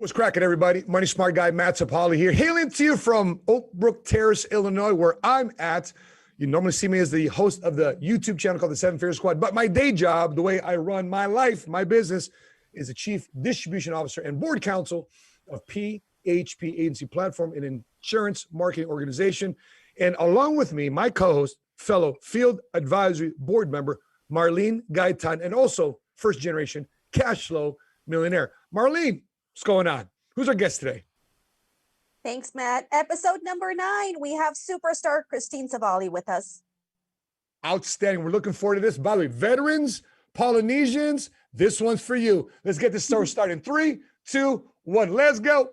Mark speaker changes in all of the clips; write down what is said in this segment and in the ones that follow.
Speaker 1: What's cracking, everybody? Money Smart Guy Matt Sapaula here, hailing to you from Oak Brook Terrace, Illinois, where I'm at. You normally see me as the host of the YouTube channel called the Seven Figure Squad, but my day job, the way I run my life, my business, is the Chief Distribution Officer and Board Counsel of PHP Agency Platform, an insurance marketing organization. And along with me, my co-host, fellow Field Advisory Board member, Marlene Gaytan, and also first-generation cash flow millionaire. Marlene, what's going on? Who's our guest today?
Speaker 2: Thanks, Matt. Episode number 9. We have superstar Kristine Savali with us.
Speaker 1: Outstanding. We're looking forward to this. By the way, veterans, Polynesians, this one's for you. Let's get this story started in 3, 2, 1. Let's go.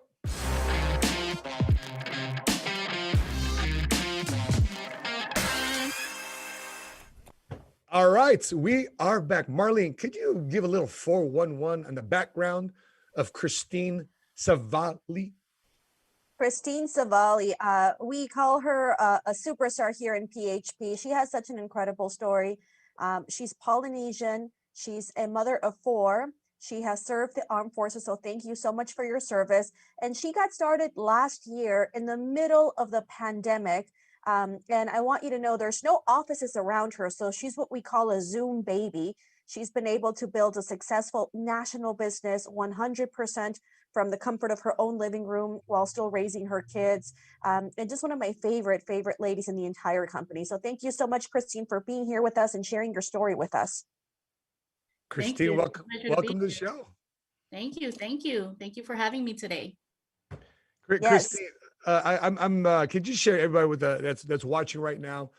Speaker 1: All right, we are back. Marlene, could you give a little 411 on the background of Kristine Savali?
Speaker 2: Kristine Savali, we call her a superstar here in PHP. She has such an incredible story. She's Polynesian. She's a mother of 4. She has served the armed forces, so thank you so much for your service. And she got started last year in the middle of the pandemic. And I want you to know there's no offices around her, so she's what we call a Zoom baby. She's been able to build a successful national business 100% from the comfort of her own living room while still raising her kids. And just one of my favorite ladies in the entire company. So thank you so much, Kristine, for being here with us and sharing your story with us.
Speaker 1: Kristine, welcome to the show.
Speaker 3: Thank you. Thank you for having me today.
Speaker 1: Great,
Speaker 2: Yes.
Speaker 1: Kristine. Could you share everybody with that's watching right now?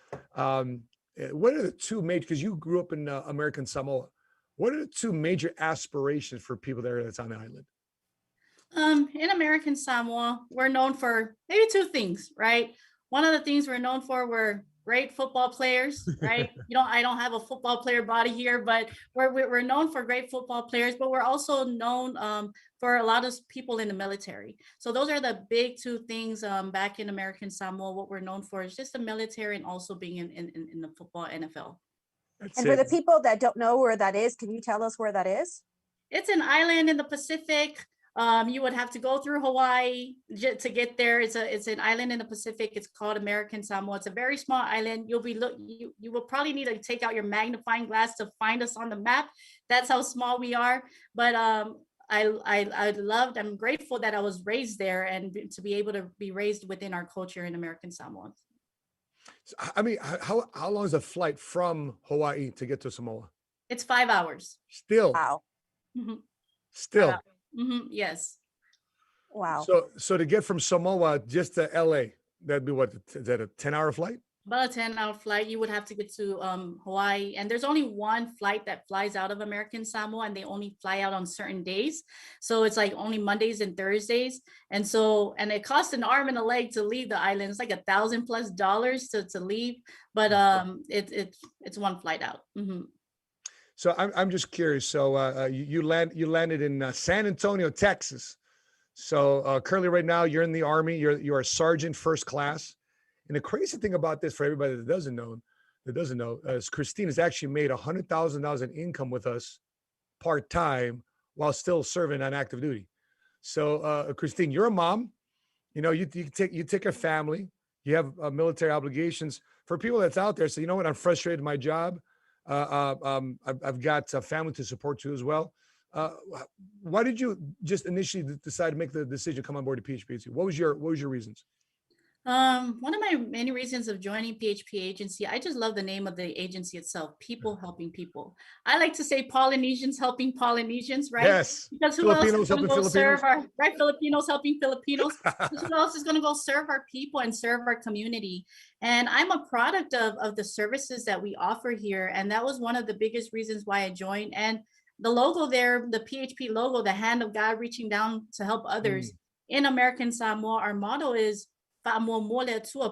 Speaker 1: What are the two major, because you grew up in American Samoa, what are the two major aspirations for people there that's on the island?
Speaker 3: In American Samoa, we're known for maybe 2 things, right? One of the things we're known for, we're great football players, right? I don't have a football player body here, but we're known for great football players, but we're also known for a lot of people in the military. So those are the big 2 things back in American Samoa. What we're known for is just the military and also being in the football NFL.
Speaker 2: And for the people that don't know where that is, can you tell us where that is?
Speaker 3: It's an island in the Pacific. You would have to go through Hawaii to get there. It's an island in the Pacific. It's called American Samoa. It's a very small island. You will probably need to take out your magnifying glass to find us on the map. That's how small we are. But I'm grateful that I was raised there and to be able to be raised within our culture in American Samoa.
Speaker 1: I mean, how long is a flight from Hawaii to get to Samoa?
Speaker 3: It's 5 hours.
Speaker 1: Still.
Speaker 2: Wow.
Speaker 3: Mm-hmm.
Speaker 1: Still.
Speaker 3: Mm-hmm. Yes.
Speaker 2: Wow.
Speaker 1: So to get from Samoa just to LA, that'd be what? Is that a 10-hour flight?
Speaker 3: About a 10-hour flight. You would have to get to Hawaii, and there's only one flight that flies out of American Samoa, and they only fly out on certain days. So it's like only Mondays and Thursdays, and it costs an arm and a leg to leave the island. It's like $1,000+ to leave, but it's one flight out. Mm-hmm.
Speaker 1: So I'm just curious. So you landed in San Antonio, Texas. So currently, right now, you're in the Army. You're a sergeant, first class. And the crazy thing about this, for everybody that doesn't know, is Kristine has actually made $100,000 in income with us part time while still serving on active duty. So Kristine, you're a mom. You take a family. You have military obligations. For people that's out there, so you know what? I'm frustrated with my job. I've got a family to support too as well. Why did you just initially decide to make the decision to come on board to PHP Agency? What was your reasons?
Speaker 3: One of my many reasons of joining PHP Agency, I just love the name of the agency itself, people helping people. I like to say Polynesians helping Polynesians, right?
Speaker 1: Yes.
Speaker 3: Because who
Speaker 1: Filipinos
Speaker 3: else is going to go
Speaker 1: helping
Speaker 3: serve Filipinos helping Filipinos. Who else is going to go serve our people and serve our community? And I'm a product of the services that we offer here. And that was one of the biggest reasons why I joined. And the logo there, the PHP logo, the hand of God reaching down to help others. In American Samoa, our motto is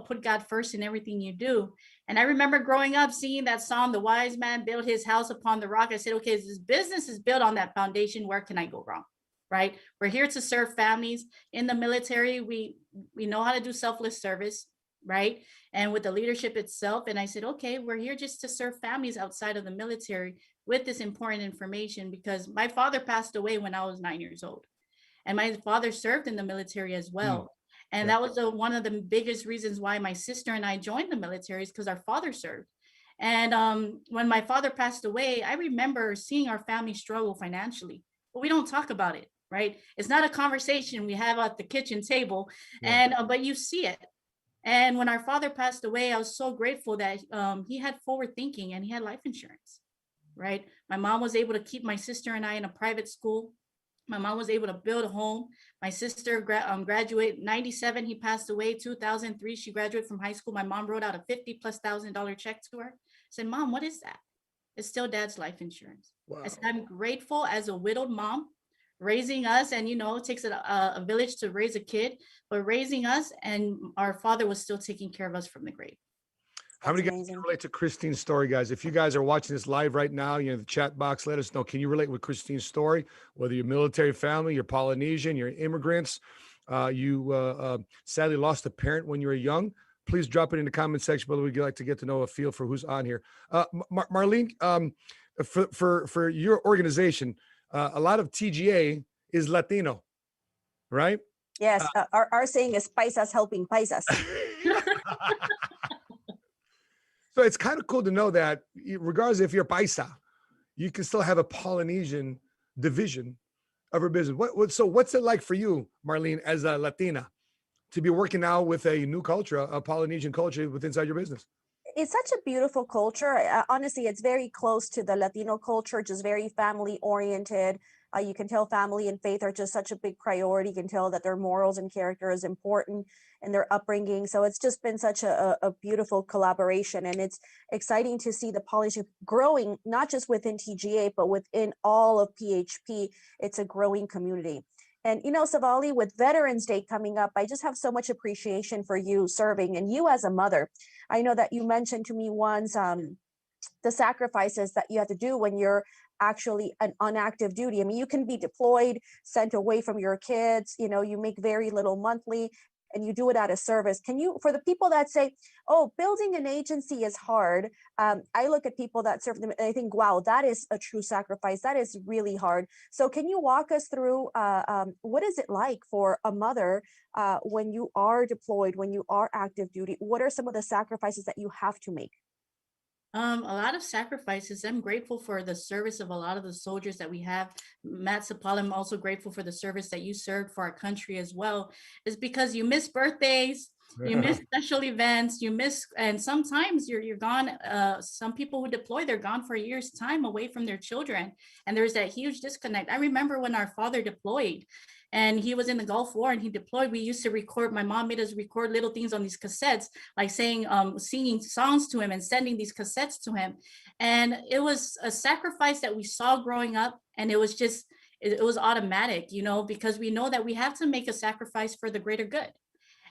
Speaker 3: put God first in everything you do. And I remember growing up seeing that song, The Wise Man Built His House Upon the Rock. I said, okay, this business is built on that foundation. Where can I go wrong? Right? We're here to serve families. In the military, we know how to do selfless service, right? And with the leadership itself. And I said, okay, we're here just to serve families outside of the military with this important information, because my father passed away when I was 9 years old. And my father served in the military as well. And that was one of the biggest reasons why my sister and I joined the military, is because our father served. And when my father passed away, I remember seeing our family struggle financially, but we don't talk about it, right? It's not a conversation we have at the kitchen table, and but you see it. And when our father passed away, I was so grateful that he had forward thinking and he had life insurance, right? My mom was able to keep my sister and I in a private school. My mom was able to build a home. My sister graduated 97. He passed away 2003. She graduated from high school. My mom wrote out a $50,000+ check to her. I said, Mom, what is that? It's still Dad's life insurance.
Speaker 1: Wow.
Speaker 3: I said, I'm grateful as a widowed mom raising us. And, you know, it takes a village to raise a kid, but raising us, and our father was still taking care of us from the grave.
Speaker 1: How many guys can relate to Kristine's story, guys? If you guys are watching this live right now, you know, the chat box, let us know. Can you relate with Kristine's story? Whether you're military family, you're Polynesian, you're immigrants, you sadly lost a parent when you were young, please drop it in the comment section below. We'd like to get to know a feel for who's on here. Marlene, for your organization, a lot of TGA is Latino, right?
Speaker 2: Yes, our saying is paisas helping paisas.
Speaker 1: So it's kind of cool to know that regardless if you're paisa, you can still have a Polynesian division of her business. So what's it like for you, Marlene, as a Latina, to be working now with a new culture, a Polynesian culture inside your business?
Speaker 2: It's such a beautiful culture. Honestly, it's very close to the Latino culture, just very family oriented. You can tell family and faith are just such a big priority. You can tell that their morals and character is important in their upbringing. So it's just been such a beautiful collaboration. And it's exciting to see the Polynesian growing, not just within TGA, but within all of PHP. It's a growing community. And, you know, Savali, with Veterans Day coming up, I just have so much appreciation for you serving, and you as a mother. I know that you mentioned to me once the sacrifices that you have to do when you're actually on active duty. I mean, you can be deployed, sent away from your kids, you know, you make very little monthly, and you do it out of service. Can you, for the people that say, oh, building an agency is hard, I look at people that serve them and I think, wow, that is a true sacrifice. That is really hard. So can you walk us through what is it like for a mother when you are deployed, when you are active duty? What are some of the sacrifices that you have to make?
Speaker 3: A lot of sacrifices. I'm grateful for the service of a lot of the soldiers that we have. Matt Sapaula, I'm also grateful for the service that you served for our country as well. Is because you miss birthdays, you miss special events, you miss, and sometimes you're gone. Some people who deploy, they're gone for a year's time away from their children, and there's that huge disconnect. I remember when our father deployed, and he was in the Gulf War and he deployed. We used to record, my mom made us record little things on these cassettes, like saying, singing songs to him and sending these cassettes to him. And it was a sacrifice that we saw growing up. And it was just, it was automatic, you know, because we know that we have to make a sacrifice for the greater good.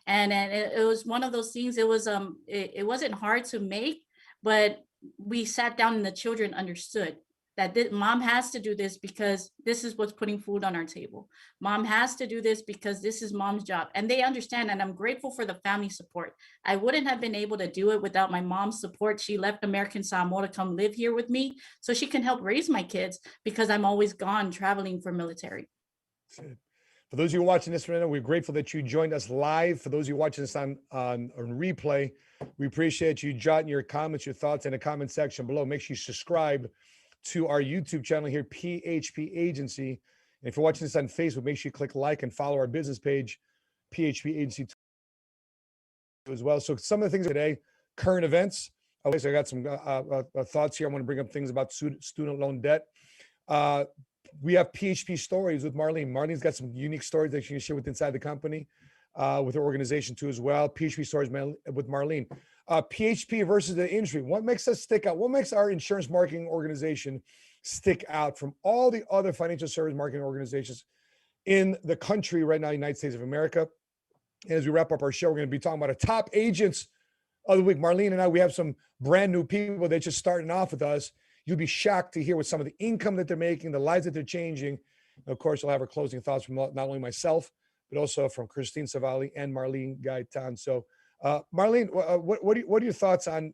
Speaker 3: And it was one of those things, it wasn't hard to make, but we sat down and the children understood that mom has to do this because this is what's putting food on our table. Mom has to do this because this is mom's job. And they understand, and I'm grateful for the family support. I wouldn't have been able to do it without my mom's support. She left American Samoa to come live here with me so she can help raise my kids because I'm always gone traveling for military.
Speaker 1: For those of you watching this right now, we're grateful that you joined us live. For those of you watching this on replay, we appreciate you jotting your comments, your thoughts in the comment section below. Make sure you subscribe to our YouTube channel here, PHP Agency. And if you're watching this on Facebook, make sure you click like and follow our business page, PHP Agency as well. So some of the things today, current events. Okay, so I got some thoughts here. I want to bring up things about student loan debt. We have PHP stories with Marlene. Marlene's got some unique stories that she can share with inside the company, with her organization too as well. PHP stories with Marlene. PHP versus the industry. What makes us stick out? What makes our insurance marketing organization stick out from all the other financial service marketing organizations in the country right now, United States of America? And as we wrap up our show, we're going to be talking about our top agents of the week. Marlene and I, we have some brand new people that just starting off with us. You'll be shocked to hear what some of the income that they're making, the lives that they're changing. And of course, you'll have our closing thoughts from not only myself, but also from Kristine Savali and Marlene Gaytan. So, Marlene, what are your thoughts on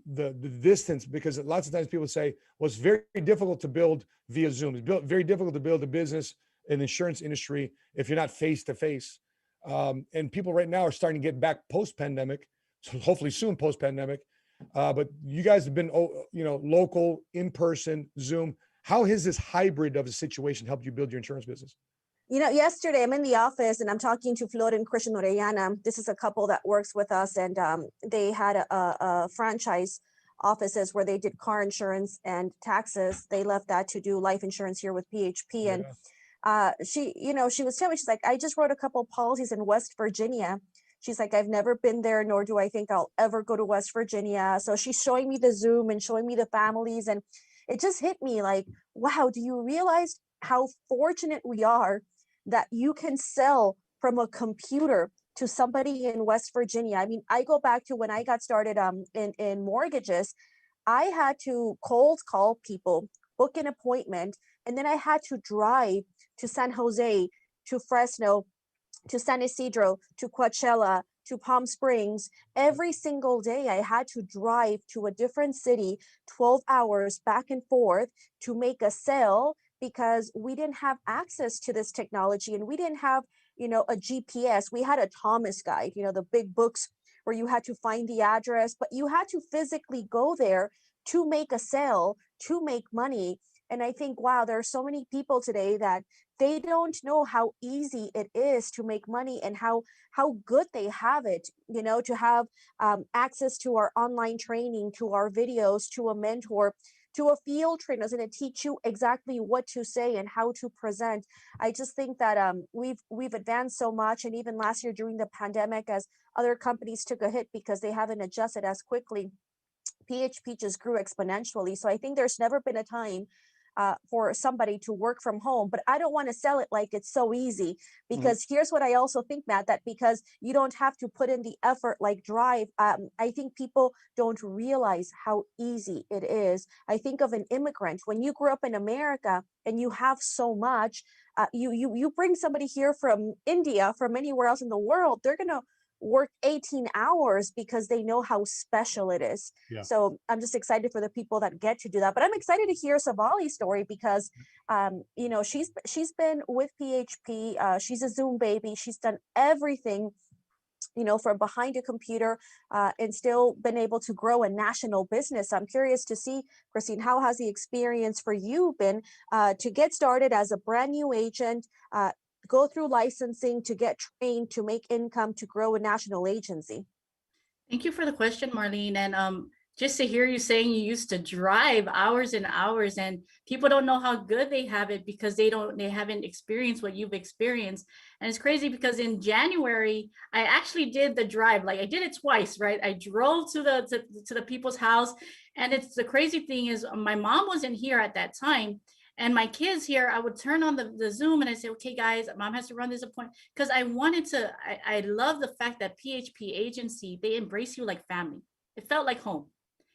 Speaker 1: the distance, because lots of times people say, well, it's very difficult to build via Zoom. It's very difficult to build a business in the insurance industry if you're not face to face. And people right now are starting to get back post-pandemic, so hopefully soon post-pandemic. But you guys have been, local, in-person, Zoom. How has this hybrid of a situation helped you build your insurance business?
Speaker 2: Yesterday I'm in the office and I'm talking to Flor and Christian Orellana. This is a couple that works with us, and they had a franchise offices where they did car insurance and taxes. They left that to do life insurance here with PHP.
Speaker 1: Yeah.
Speaker 2: And she was telling me, she's like, I just wrote a couple policies in West Virginia. She's like, I've never been there, nor do I think I'll ever go to West Virginia. So she's showing me the Zoom and showing me the families. And it just hit me like, wow, do you realize how fortunate we are that you can sell from a computer to somebody in West Virginia? I mean, I go back to when I got started in mortgages. I had to cold call people, book an appointment, and then I had to drive to San Jose, to Fresno, to San Isidro, to Coachella, to Palm Springs. Every single day I had to drive to a different city, 12 hours back and forth to make a sale, because we didn't have access to this technology, and we didn't have, a GPS. We had a Thomas guide, the big books where you had to find the address, but you had to physically go there to make a sale, to make money. And I think, wow, there are so many people today that they don't know how easy it is to make money, and how good they have it, to have access to our online training, to our videos, to a mentor, to a field trainer that's going to teach you exactly what to say and how to present. I just think that we've advanced so much. And even last year during the pandemic, as other companies took a hit because they haven't adjusted as quickly, PHP just grew exponentially. So I think there's never been a time for somebody to work from home. But I don't want to sell it like it's so easy, because here's what I also think, Matt, that because you don't have to put in the effort like drive, I think people don't realize how easy it is. I think of an immigrant. When you grew up in America and you have so much, you bring somebody here from India, from anywhere else in the world, they're going to work 18 hours because they know how special it is.
Speaker 1: Yeah.
Speaker 2: So I'm just excited for the people that get to do that. But I'm excited to hear Savali's story because, she's been with PHP. She's a Zoom baby. She's done everything, from behind a computer, and still been able to grow a national business. I'm curious to see, Kristine, how has the experience for you been to get started as a brand new agent, go through licensing, to get trained, to make income, to grow a national agency?
Speaker 3: Thank you for the question, Marlene. And just to hear you saying you used to drive hours and hours, and people don't know how good they have it because they haven't experienced what you've experienced. And it's crazy because in January, I actually did the drive. Like I did it twice, right? I drove to the people's house. And it's the crazy thing is my mom wasn't here at that time. And my kids here, I would turn on the Zoom and I say, okay, guys, mom has to run this appointment. Because I love the fact that PHP Agency, they embrace you like family. It felt like home.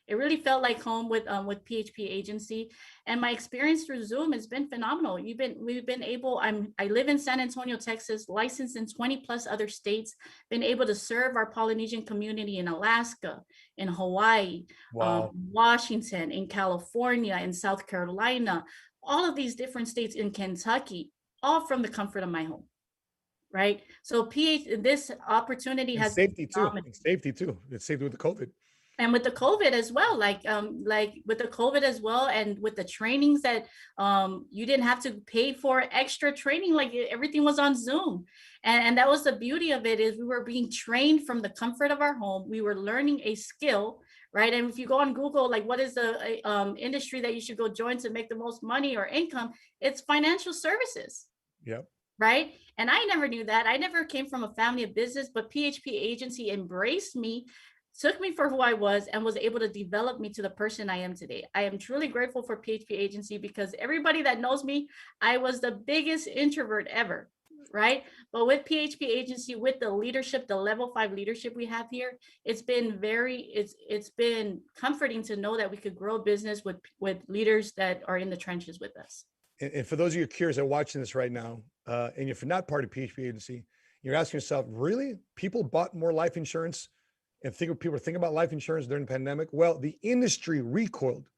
Speaker 3: It really felt like home with PHP Agency. And my experience through Zoom has been phenomenal. I live in San Antonio, Texas, licensed in 20 plus other states, been able to serve our Polynesian community in Alaska, in Hawaii,
Speaker 1: Wow.
Speaker 3: Washington, in California, in South Carolina, all of these different states, in Kentucky, all from the comfort of my home, right? So this opportunity has
Speaker 1: safety too. Safety too. It's safety with the COVID.
Speaker 3: And with the COVID as well, like with the COVID as well, and with the trainings that you didn't have to pay for extra training, like everything was on Zoom. And that was the beauty of it, is we were being trained from the comfort of our home. We were learning a skill, right? And if you go on Google, like what is the industry that you should go join to make the most money or income, it's financial services.
Speaker 1: Yep.
Speaker 3: Right. And I never knew that. I never came from a family of business, but PHP Agency embraced me, took me for who I was, and was able to develop me to the person I am today. I am truly grateful for PHP Agency because everybody that knows me, I was the biggest introvert ever, right? But with PHP Agency, with the leadership, the level 5 leadership we have here, it's been comforting to know that we could grow business with leaders that are in the trenches with us.
Speaker 1: And for those of you curious that are watching this right now, and if you're not part of PHP Agency, you're asking yourself, really? People bought more life insurance and people were thinking about life insurance during the pandemic. Well, the industry recoiled.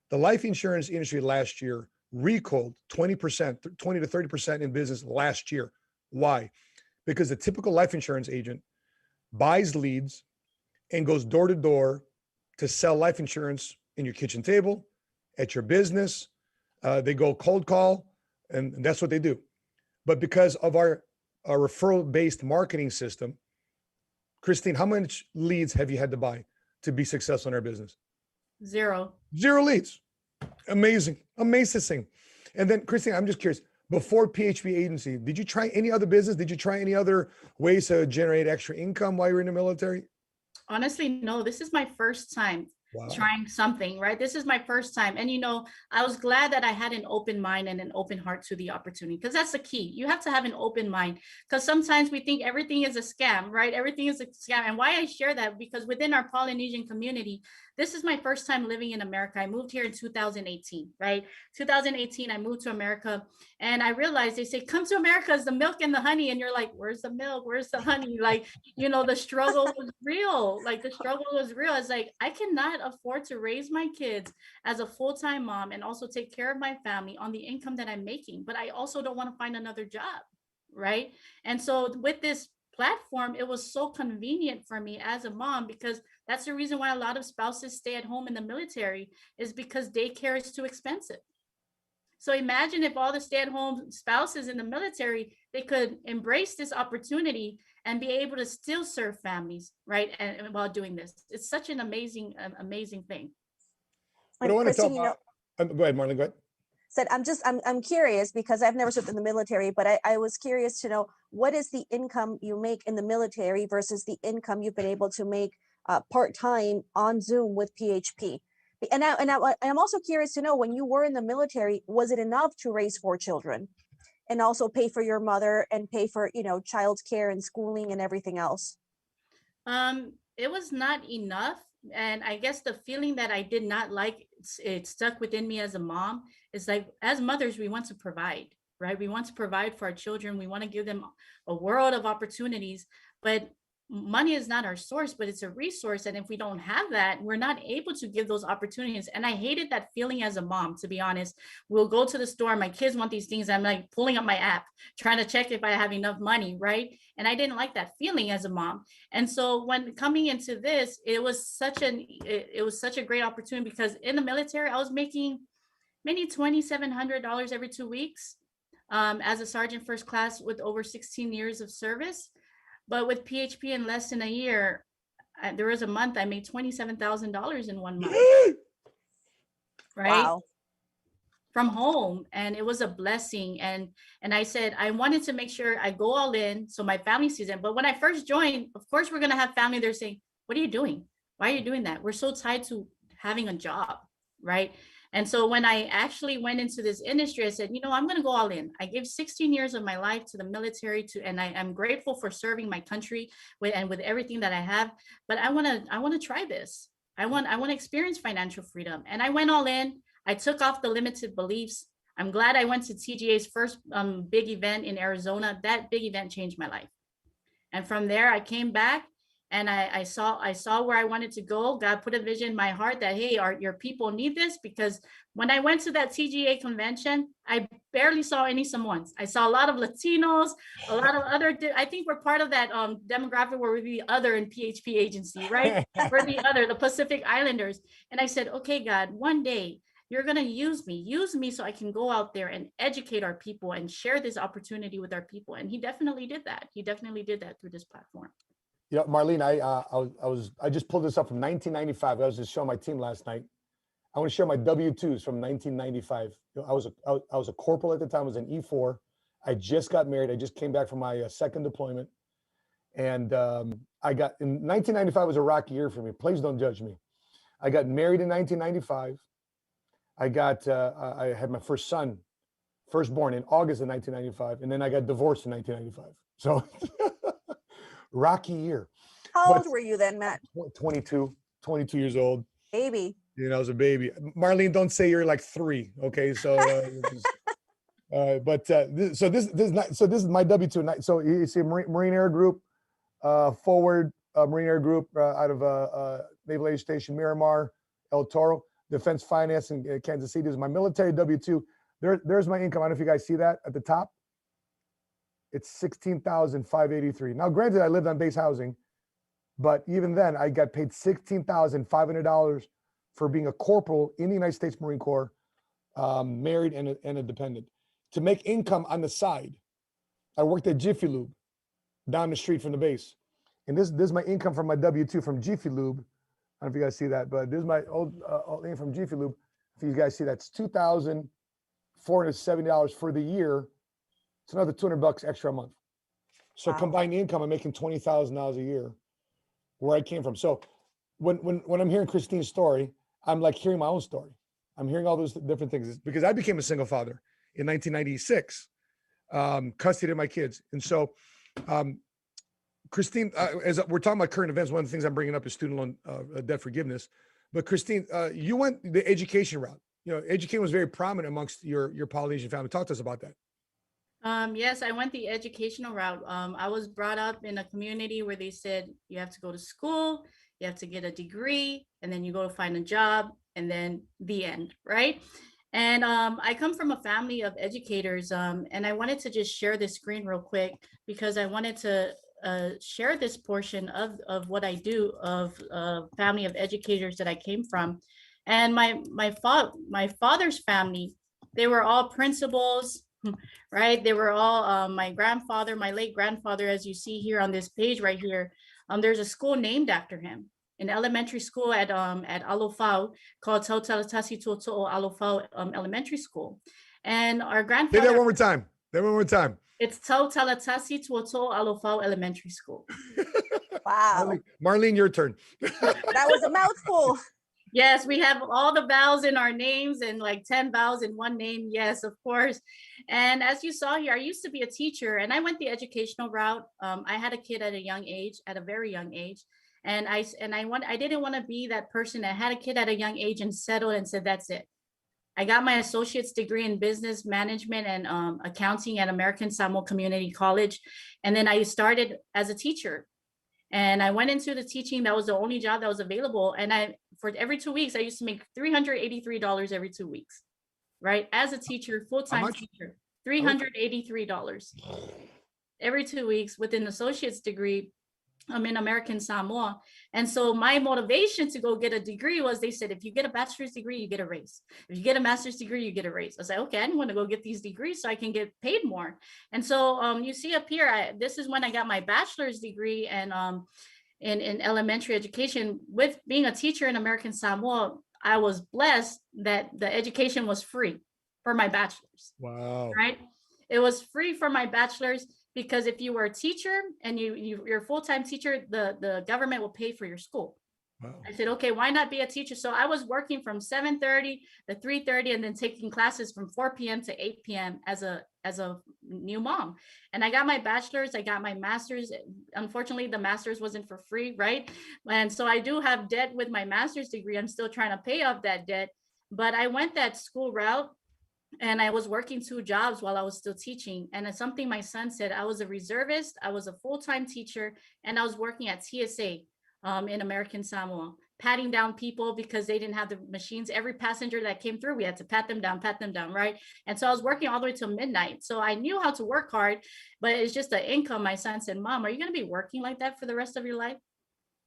Speaker 1: The life insurance industry last year recoiled 20%, 20 to 30% in business last year. Why? Because the typical life insurance agent buys leads and goes door to door to sell life insurance in your kitchen table, at your business. They go cold call, and that's what they do. But because of our referral-based marketing system, Kristine, how much leads have you had to buy to be successful in our business?
Speaker 3: Zero.
Speaker 1: Zero leads. Amazing. Amazing. And then, Kristine, I'm just curious, before PHP Agency, did you try any other business? Did you try any other ways to generate extra income while you were in the military?
Speaker 3: Honestly, no, this is my first time
Speaker 1: Wow.
Speaker 3: trying something, right? This is my first time. And, I was glad that I had an open mind and an open heart to the opportunity, because that's the key. You have to have an open mind, because sometimes we think everything is a scam, right? Everything is a scam. And why I share that, because within our Polynesian community, this is my first time living in America. I moved here in 2018, right? 2018, I moved to America, and I realized they say, come to America, is the milk and the honey. And you're like, where's the milk? Where's the honey? Like, the struggle was real. Like, the struggle was real. It's like, I cannot afford to raise my kids as a full-time mom and also take care of my family on the income that I'm making. But I also don't want to find another job, right? And so with this platform, it was so convenient for me as a mom, because that's the reason why a lot of spouses stay at home in the military, is because daycare is too expensive. So imagine if all the stay-at-home spouses in the military, they could embrace this opportunity and be able to still serve families, right? And while doing this, it's such an amazing thing.
Speaker 1: But I want to
Speaker 2: Kristine,
Speaker 1: talk about, go ahead, Marlene, go ahead.
Speaker 2: Said, I'm curious, because I've never served in the military, but I was curious to know, what is the income you make in the military versus the income you've been able to make part-time on Zoom with PHP? And I'm also curious to know, when you were in the military, was it enough to raise 4 children and also pay for your mother and pay for, childcare and schooling and everything else?
Speaker 3: It was not enough. And I guess the feeling that I did not like, it stuck within me as a mom, is like, as mothers, we want to provide, right? We want to provide for our children. We want to give them a world of opportunities, but money is not our source, but it's a resource. And if we don't have that, we're not able to give those opportunities. And I hated that feeling as a mom, to be honest. We'll go to the store, my kids want these things, I'm like pulling up my app, trying to check if I have enough money, right? And I didn't like that feeling as a mom. And so when coming into this, it was such a great opportunity, because in the military, I was making maybe $2,700 every 2 weeks as a sergeant first class with over 16 years of service. But with PHP, in less than a year, there was a month I made $27,000 in 1 month, right?
Speaker 2: Wow.
Speaker 3: From home. And it was a blessing. And I said, I wanted to make sure I go all in so my family sees it. But when I first joined, of course, we're going to have family. They're saying, what are you doing? Why are you doing that? We're so tied to having a job, right? And so when I actually went into this industry, I said, I'm going to go all in. I gave 16 years of my life to the military, and I'm grateful for serving my country with everything that I have. But I want to try this. I want to experience financial freedom. And I went all in. I took off the limited beliefs. I'm glad I went to TGA's first big event in Arizona. That big event changed my life. And from there, I came back. And I saw where I wanted to go. God put a vision in my heart that, hey, your people need this. Because when I went to that TGA convention, I barely saw any Samoans. I saw a lot of Latinos, a lot of other, I think we're part of that demographic where we're the other in PHP Agency, right? We're the Pacific Islanders. And I said, okay, God, one day you're going to use me so I can go out there and educate our people and share this opportunity with our people. And he definitely did that. He definitely did that through this platform.
Speaker 1: Marlene, I just pulled this up from 1995. I was just showing my team last night. I want to share my W-2s from 1995. I was a corporal at the time. I was an E4. I just got married. I just came back from my second deployment, and I got in 1995 was a rocky year for me. Please don't judge me. I got married in 1995. I had my firstborn in August of 1995, and then I got divorced in 1995. So. Rocky year.
Speaker 2: How old were you then, Matt?
Speaker 1: 22 years old.
Speaker 2: Baby.
Speaker 1: I was a baby. Marlene, don't say you're like 3. Okay. So, this is my W-2. So you see Marine Air Group, forward, Marine Air Group out of Naval Air Station Miramar, El Toro. Defense Finance in Kansas City. This is my military W-2. There's my income. I don't know if you guys see that at the top. It's $16,583. Now, granted, I lived on base housing, but even then, I got paid $16,500 for being a corporal in the United States Marine Corps, married and a dependent. To make income on the side, I worked at Jiffy Lube down the street from the base. And this is my income from my W-2 from Jiffy Lube. I don't know if you guys see that, but this is my old thing from Jiffy Lube. If you guys see that, it's $2,470 for the year. It's another $200 extra a month. So
Speaker 2: Wow.
Speaker 1: combined income, I'm making $20,000 a year where I came from. So when I'm hearing Kristine's story, I'm like hearing my own story. I'm hearing all those different things because I became a single father in 1996, custody of my kids. And so, Kristine, as we're talking about current events, one of the things I'm bringing up is student loan debt forgiveness. But Kristine, you went the education route. You know, education was very prominent amongst your Polynesian family. Talk to us about that.
Speaker 3: Yes, I went the educational route. I was brought up in a community where they said you have to go to school, you have to get a degree, and then you go to find a job, and then the end, right? And I come from a family of educators, and I wanted to just share this screen real quick because I wanted to share this portion of what I do of family of educators that I came from. And my father's family, they were all principals, right? They were all my grandfather, my late grandfather, as you see here on this page right here. There's a school named after him, an elementary school at Alofau called Tautalasi Toto'o Alofau Elementary School. And our grandfather.
Speaker 1: Say that one more time. That one more time.
Speaker 3: It's Tautalasi Toto'o Alofau Elementary School.
Speaker 2: Wow.
Speaker 1: Marlene, your turn.
Speaker 2: That was a mouthful.
Speaker 3: Yes, we have all the vowels in our names and like 10 vowels in one name. Yes, of course. And as you saw here, I used to be a teacher and I went the educational route. I had a kid at a young age, at a very young age. And I didn't want to be that person that had a kid at a young age and settled and said, that's it. I got my associate's degree in business management and accounting at American Samoa Community College. And then I started as a teacher. And I went into the teaching. That was the only job that was available. And for every 2 weeks, I used to make $383 every 2 weeks, right? As a teacher, full-time teacher, $383 every 2 weeks with an associate's degree. I'm in American Samoa. And so my motivation to go get a degree was they said, if you get a bachelor's degree, you get a raise. If you get a master's degree, you get a raise. I said, okay, I didn't want to go get these degrees so I can get paid more. And so you see up here, this is when I got my bachelor's degree and in elementary education. With being a teacher in American Samoa, I was blessed that the education was free for my bachelor's.
Speaker 1: Wow.
Speaker 3: Right? It was free for my bachelor's. Because if you were a teacher and you're a full-time teacher, the government will pay for your school.
Speaker 1: Wow.
Speaker 3: I said, okay, why not be a teacher? So I was working from 7:30 to 3:30 and then taking classes from 4 p.m. to 8 p.m. as a new mom. And I got my bachelor's, I got my master's. Unfortunately, the master's wasn't for free, right? And so I do have debt with my master's degree. I'm still trying to pay off that debt, but I went that school route. And I was working 2 jobs while I was still teaching. And it's something my son said, I was a reservist, I was a full-time teacher, and I was working at TSA in American Samoa, patting down people because they didn't have the machines. Every passenger that came through, we had to pat them down, right? And so I was working all the way till midnight. So I knew how to work hard, but it's just the income. My son said, Mom, are you gonna be working like that for the rest of your life?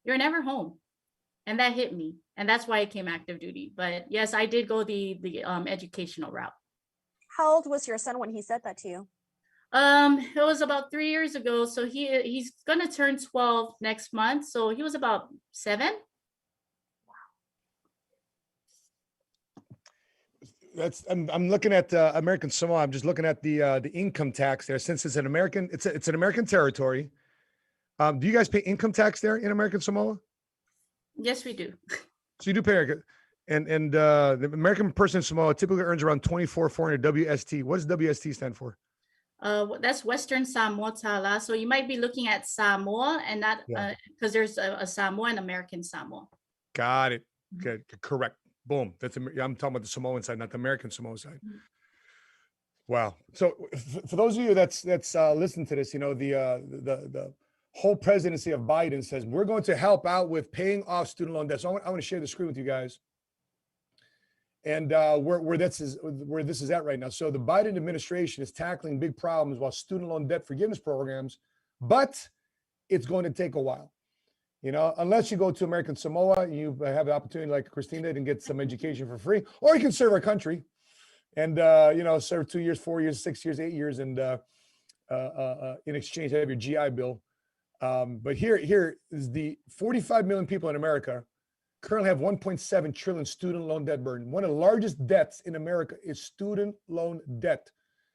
Speaker 3: You're never home. And that hit me. And that's why I came active duty. But yes, I did go the educational route.
Speaker 2: How old was your son when he said that to you?
Speaker 3: It was about 3 years ago. So he's gonna turn 12 next month. So he was about 7.
Speaker 1: I'm looking at American Samoa. I'm just looking at the income tax there. Since it's an American territory. Do you guys pay income tax there in American Samoa?
Speaker 3: Yes, we do.
Speaker 1: So you do pay. And the American person in Samoa typically earns around $24,400 WST. What does WST stand for?
Speaker 3: That's Western Samoa Tala. So you might be looking at Samoa and not because there's a Samoa and American Samoa.
Speaker 1: Got it. Okay, correct. Boom. I'm talking about the Samoan side, not the American Samoa side. Mm-hmm. Wow. So for those of you that's listening to this, you know, the whole presidency of Biden says, we're going to help out with paying off student loan debt. So I want to share the screen with you guys. And where this is at right now. So the Biden administration is tackling big problems while student loan debt forgiveness programs, but it's going to take a while. You know, unless you go to American Samoa, you have the opportunity like Kristine did and get some education for free, or you can serve our country and, serve 2 years, 4 years, 6 years, 8 years, and in exchange have your GI Bill. But here is the 45 million people in America currently have 1.7 trillion student loan debt burden. One of the largest debts in America is student loan debt.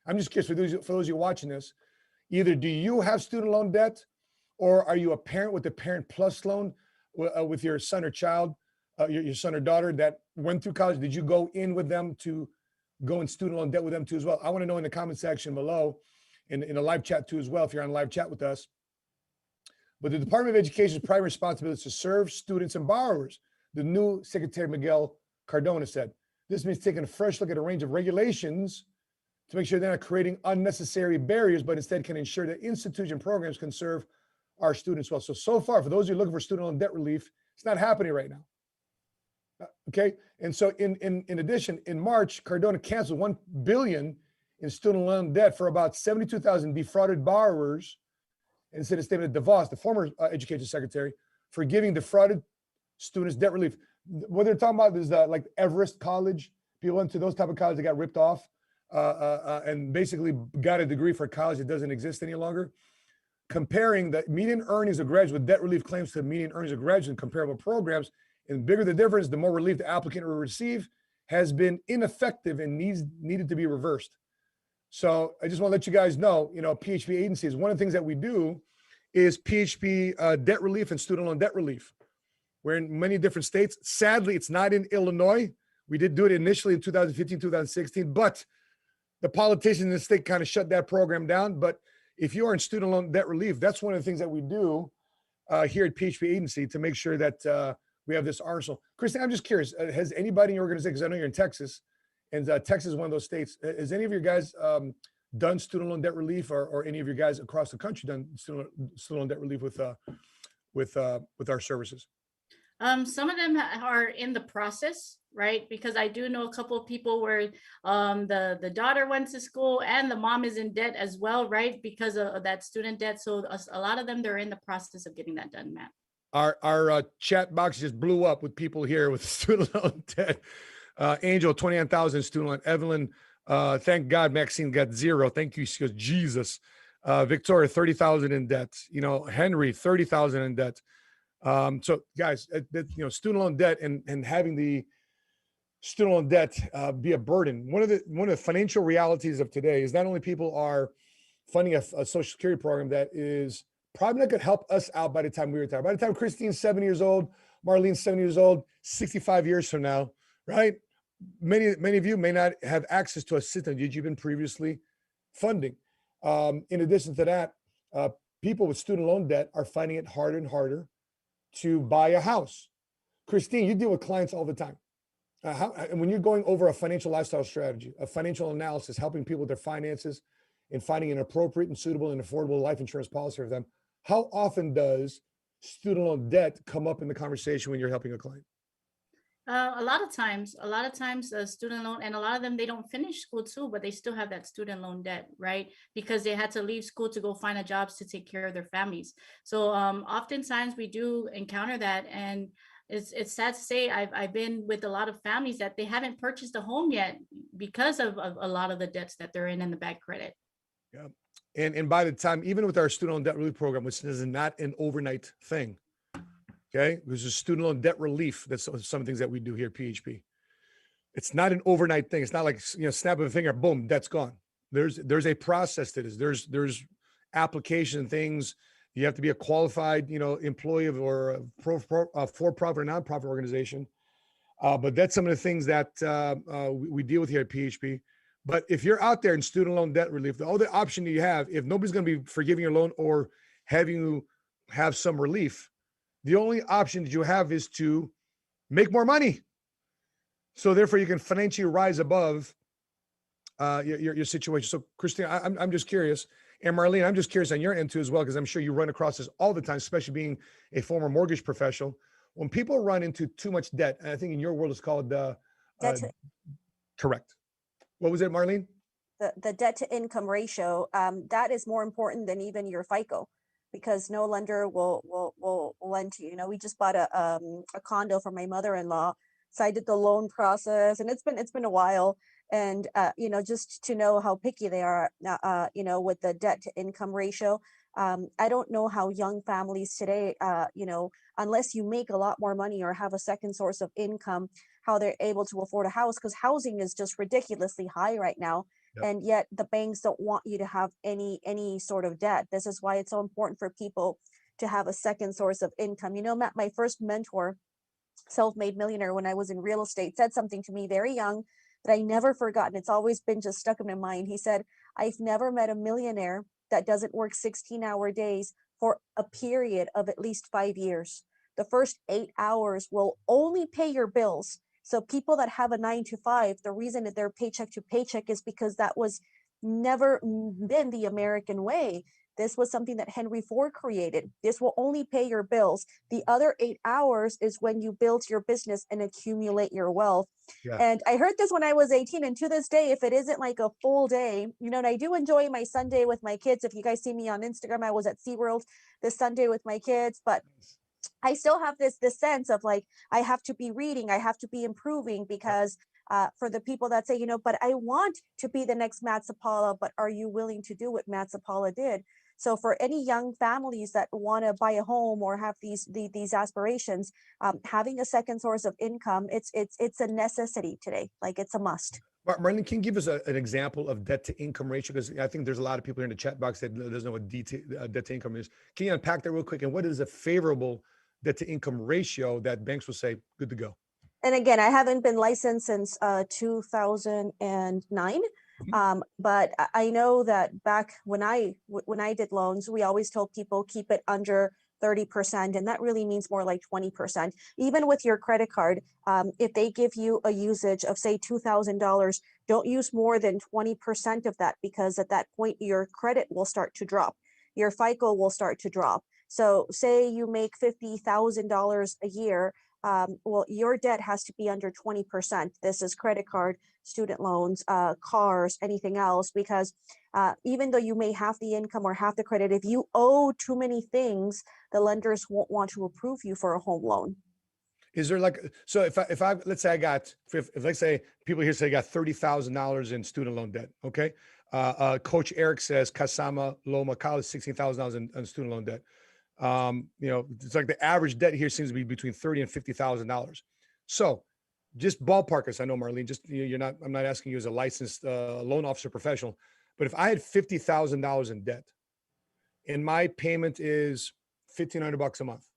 Speaker 1: I'm just curious for those of you watching this, either do you have student loan debt, or are you a parent with the Parent Plus loan with your son or child, your son or daughter that went through college? Did you go in with them to go in student loan debt with them too as well? I want to know in the comment section below, in a live chat too as well, if you're on live chat with us. But the Department of Education's primary responsibility is to serve students and borrowers. The new Secretary Miguel Cardona said, this means taking a fresh look at a range of regulations to make sure they're not creating unnecessary barriers, but instead can ensure that institution programs can serve our students well. So far, for those of you looking for student loan debt relief, it's not happening right now. Okay. And so in addition, in March, Cardona canceled $1 billion in student loan debt for about 72,000 defrauded borrowers, and said a statement of DeVos, the former education secretary, for giving defrauded students debt relief. What they're talking about is like Everest College. People went to those type of colleges that got ripped off and basically got a degree for a college that doesn't exist any longer. Comparing the median earnings of graduates with debt relief claims to the median earnings of graduates in comparable programs, and the bigger the difference, the more relief the applicant will receive, has been ineffective and needed to be reversed. So I just want to let you guys know, PHP Agency is one of the things that we do is PHP debt relief and student loan debt relief. We're in many different states. Sadly, it's not in Illinois. We did do it initially in 2015, 2016, but the politicians in the state kind of shut that program down. But if you are in student loan debt relief, that's one of the things that we do here at PHP Agency to make sure that we have this arsenal. Kristine, I'm just curious, has anybody in your organization, because I know you're in Texas, and Texas is one of those states, has any of your guys done student loan debt relief, or any of your guys across the country done student loan debt relief with our services?
Speaker 3: Some of them are in the process, right? Because I do know a couple of people where the daughter went to school and the mom is in debt as well, right? Because of that student debt. So a lot of them, they're in the process of getting that done, Matt.
Speaker 1: Our chat box just blew up with people here with student loan debt. Angel, 29,000 student loan. Evelyn, thank God Maxine got 0. Thank you. She goes, Jesus. Victoria, 30,000 in debt. Henry, 30,000 in debt. So guys, student loan debt and having the student loan debt be a burden. One of the financial realities of today is not only people are funding a Social Security program that is probably not going to help us out by the time we retire. By the time Kristine's 70 years old, Marlene's 70 years old, 65 years from now, right? Many of you may not have access to a system that you've been previously funding. In addition to that, people with student loan debt are finding it harder and harder to buy a house. Kristine, you deal with clients all the time. And when you're going over a financial lifestyle strategy, a financial analysis, helping people with their finances and finding an appropriate and suitable and affordable life insurance policy for them, how often does student loan debt come up in the conversation when you're helping a client?
Speaker 3: A lot of times, student loan, and a lot of them, they don't finish school too, but they still have that student loan debt, right? Because they had to leave school to go find a job to take care of their families. So oftentimes we do encounter that, and it's sad to say I've been with a lot of families that they haven't purchased a home yet because of a lot of the debts that they're in the bad credit.
Speaker 1: Yeah. And by the time, even with our student loan debt relief program, which is not an overnight thing, okay, there's a student loan debt relief. That's some things that we do here at PHP. It's not an overnight thing. It's not like, snap of a finger, boom, debt's gone. There's a process to this. There's application things. You have to be a qualified, employee of or a for-profit or nonprofit organization. But that's some of the things that we deal with here at PHP. But if you're out there in student loan debt relief, the other option you have, if nobody's going to be forgiving your loan or having you have some relief, the only option that you have is to make more money. So therefore you can financially rise above your situation. So Kristine, I'm just curious, And Marlene, I'm just curious on your end too as well, because I'm sure you run across this all the time, especially being a former mortgage professional. When people run into too much debt, and I think in your world it's called
Speaker 2: Debt to,
Speaker 1: correct. What was it, Marlene?
Speaker 2: the debt to income ratio, that is more important than even your FICO, because no lender will lend to you. You know, we just bought a condo for my mother-in-law, so I did the loan process, and it's been a while. And you know, just to know how picky they are, you know, with the debt to income ratio. I don't know how young families today, you know, unless you make a lot more money or have a second source of income, how they're able to afford a house, because housing is just ridiculously high right now.
Speaker 1: Yep.
Speaker 2: And yet the banks don't want you to have any sort of debt. This is why it's so important for people to have a second source of income. You know, Matt, my first mentor, self-made millionaire, when I was in real estate, said something to me very young that I never forgotten. It's always been just stuck in my mind. He said, I've never met a millionaire that doesn't work 16-hour days for a period of at least 5 years. The first 8 hours will only pay your bills. So people that have a 9 to 5, the reason that they're paycheck to paycheck is because that was never been the American way. This was something that Henry Ford created. This will only pay your bills. The other 8 hours is when you build your business and accumulate your wealth.
Speaker 1: Yeah.
Speaker 2: And I heard this when I was 18. And to this day, if it isn't like a full day, you know, and I do enjoy my Sunday with my kids. If you guys see me on Instagram, I was at SeaWorld this Sunday with my kids. But I still have this sense of like, I have to be reading, I have to be improving, because for the people that say, you know, but I want to be the next Matt Sapaula, but are you willing to do what Matt Sapaula did? So for any young families that want to buy a home or have these aspirations, having a second source of income, it's a necessity today. Like, it's a must.
Speaker 1: Marlene, can you give us an example of debt to income ratio? Because I think there's a lot of people here in the chat box that doesn't know what debt to income is. Can you unpack that real quick? And what is a favorable debt to income ratio that banks will say, good to go?
Speaker 2: And again, I haven't been licensed since 2009. But I know that back when I did loans, we always told people keep it under 30%, and that really means more like 20%. Even with your credit card, if they give you a usage of say $2,000, don't use more than 20% of that, because at that point your credit will start to drop, your FICO will start to drop. So say you make $50,000 a year, well, your debt has to be under 20%. This is credit card, student loans, cars, anything else, because even though you may have the income or have the credit, if you owe too many things, the lenders won't want to approve you for a home loan.
Speaker 1: Is there like, so if I let's say I got, if let's say people here say I got $30,000 in student loan debt, okay? Coach Eric says Kasama Loma College, $16,000 in student loan debt. You know, it's like the average debt here seems to be between $30,000 and $50,000. So just ballpark us. I know, Marlene, just, I'm not asking you as a licensed loan officer professional, but if I had $50,000 in debt and my payment is $1,500 a month,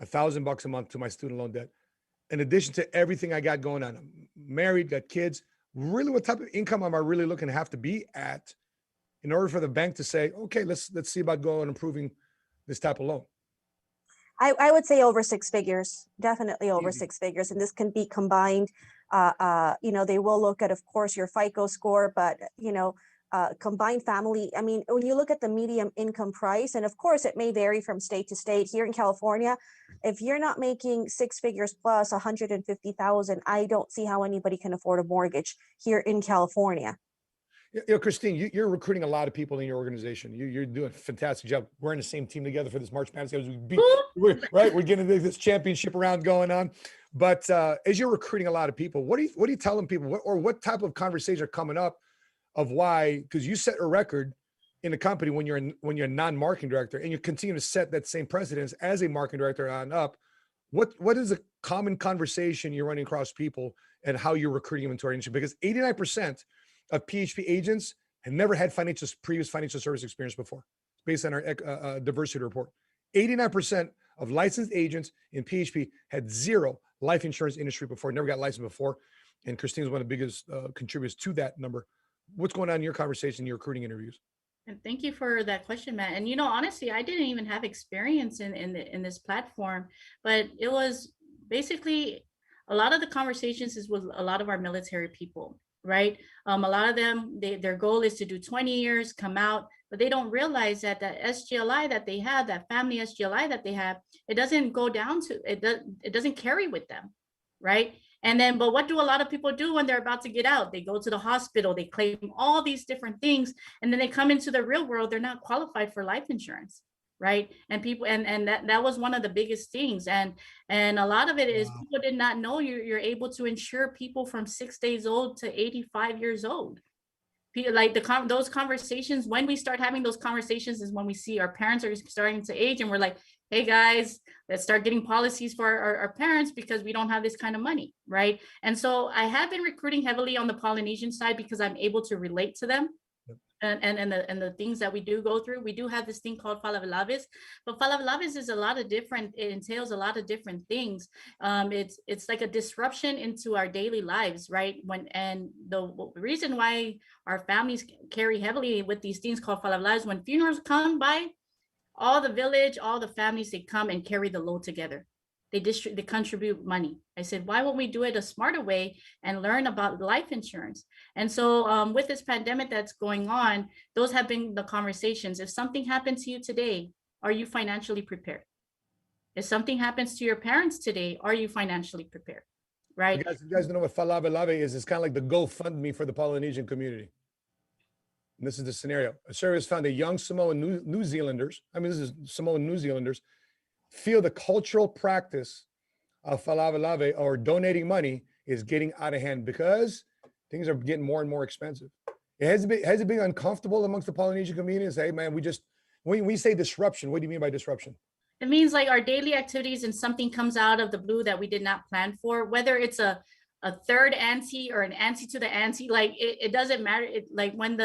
Speaker 1: $1,000 a month to my student loan debt, in addition to everything I got going on, I'm married, got kids, really what type of income am I really looking to have to be at in order for the bank to say, okay, let's see about going and improving this type of loan?
Speaker 2: I would say over 6 figures, definitely over
Speaker 1: Easy.
Speaker 2: 6 figures. And this can be combined. You know, they will look at, of course, your FICO score, but, you know, combined family. I mean, when you look at the medium income price, and of course it may vary from state to state. Here in California, if you're not making 6 figures plus 150,000, I don't see how anybody can afford a mortgage here in California.
Speaker 1: You know, Kristine, you're recruiting a lot of people in your organization. You're doing a fantastic job. We're in the same team together for this March Madness. We're getting this championship round going on. But as you're recruiting a lot of people, what are you telling people? What type of conversations are coming up of why? Because you set a record in the company when you're a non-marketing director, and you continue to set that same precedence as a marketing director on up. What is a common conversation you're running across people and how you're recruiting them into our industry? Because 89% of PHP agents have never had previous financial service experience before, based on our diversity report. 89% of licensed agents in PHP had zero life insurance industry before, never got licensed before. And Kristine is one of the biggest contributors to that number. What's going on in your conversation, in your recruiting interviews?
Speaker 3: And thank you for that question, Matt. And, you know, honestly, I didn't even have experience in this platform, but it was basically a lot of the conversations is with a lot of our military people, right? A lot of them, their goal is to do 20 years, come out, but they don't realize that that SGLI that they have, that family SGLI that they have, it doesn't go down to, it doesn't carry with them, right? And then, but what do a lot of people do when they're about to get out? They go to the hospital, they claim all these different things, and then they come into the real world, they're not qualified for life insurance, right? And people, and that was one of the biggest things. And a lot of it is people did not know you're able to insure people from 6 days old to 85 years old. Like those conversations, when we start having those conversations is when we see our parents are starting to age, and we're like, hey guys, let's start getting policies for our parents because we don't have this kind of money, right? And so I have been recruiting heavily on the Polynesian side because I'm able to relate to them. And the things that we do go through. We do have this thing called Falavilavis, but Falavilavis is a lot of different, it entails a lot of different things. It's like a disruption into our daily lives, right? And the reason why our families carry heavily with these things called Falavilavis, when funerals come by, all the village, all the families, they come and carry the load together. They contribute money. I said, why won't we do it a smarter way and learn about life insurance? And so with this pandemic that's going on, those have been the conversations. If something happened to you today, are you financially prepared? If something happens to your parents today, are you financially prepared? Right?
Speaker 1: You guys know what Falavilavi is? It's kind of like the GoFundMe for the Polynesian community. And this is the scenario. A survey found that young Samoan New Zealanders, I mean, this is Samoan New Zealanders, feel the cultural practice of Falavilavi or donating money is getting out of hand because things are getting more and more expensive. Has it been uncomfortable amongst the Polynesian community and say, hey, man, when we say disruption, what do you mean by disruption?
Speaker 3: It means like our daily activities and something comes out of the blue that we did not plan for, whether it's a third auntie or an auntie to the auntie, like it doesn't matter. Like when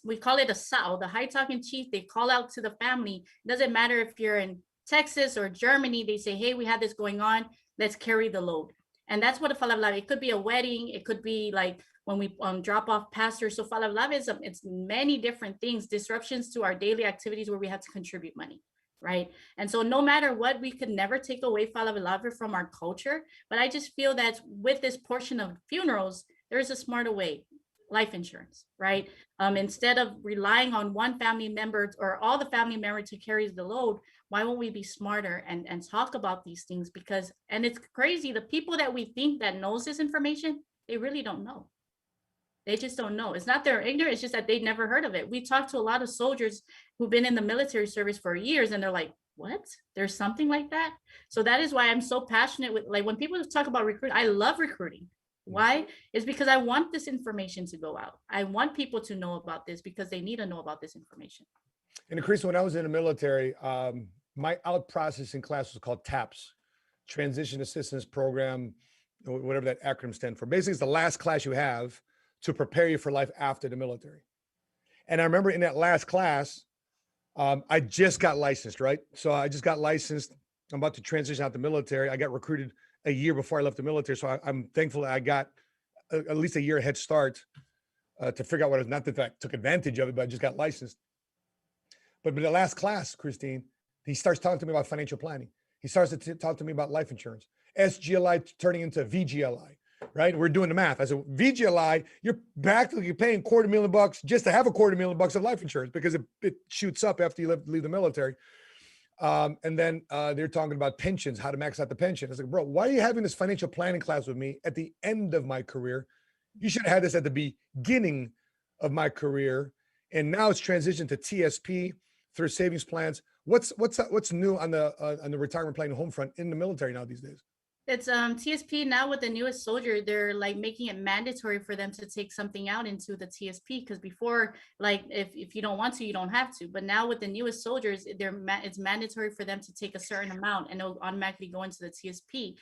Speaker 3: we call it a sao, the high talking chief, they call out to the family. It doesn't matter if you're in Texas or Germany, they say, hey, we have this going on, let's carry the load. And that's what a Falavilavi, it could be a wedding, it could be like when we drop off pastors. So Falavilavi is it's many different things, disruptions to our daily activities where we have to contribute money, right? And so no matter what, we could never take away Falavilavi from our culture, but I just feel that with this portion of funerals, there's a smarter way. Life insurance, right? Instead of relying on one family member or all the family members to carry the load, why won't we be smarter and talk about these things? Because, and it's crazy, the people that we think that knows this information, they really don't know. They just don't know. It's not they're ignorant, it's just that they've never heard of it. We talked to a lot of soldiers who've been in the military service for years and they're like, what? There's something like that? So that is why I'm so passionate with, like, when people talk about recruiting, I love recruiting. Why? It's because I want this information to go out. I want people to know about this because they need to know about this information.
Speaker 1: And Chris, when I was in the military, my out processing class was called TAPS, Transition Assistance Program, whatever that acronym stands for. Basically, it's the last class you have to prepare you for life after the military. And I remember in that last class, I just got licensed, right? So I just got licensed. I'm about to transition out the military. I got recruited a year before I left the military. So I'm thankful that I got at least a year head start to figure out what it was. Not that I took advantage of it, but I just got licensed. But in the last class, Kristine, he starts talking to me about financial planning. He starts to talk to me about life insurance, SGLI turning into VGLI, right? We're doing the math. I said, VGLI, you're practically paying $250,000 just to have $250,000 of life insurance because it shoots up after you leave the military. And then they're talking about pensions, how to max out the pension. I was like, bro, why are you having this financial planning class with me at the end of my career? You should have had this at the beginning of my career. And now it's transitioned to TSP through savings plans. What's new on the retirement planning home front in the military now these days?
Speaker 3: It's TSP now with the newest soldier, they're like making it mandatory for them to take something out into the TSP, because before, like if you don't want to, you don't have to. But now with the newest soldiers, it's mandatory for them to take a certain amount and it'll automatically go into the TSP.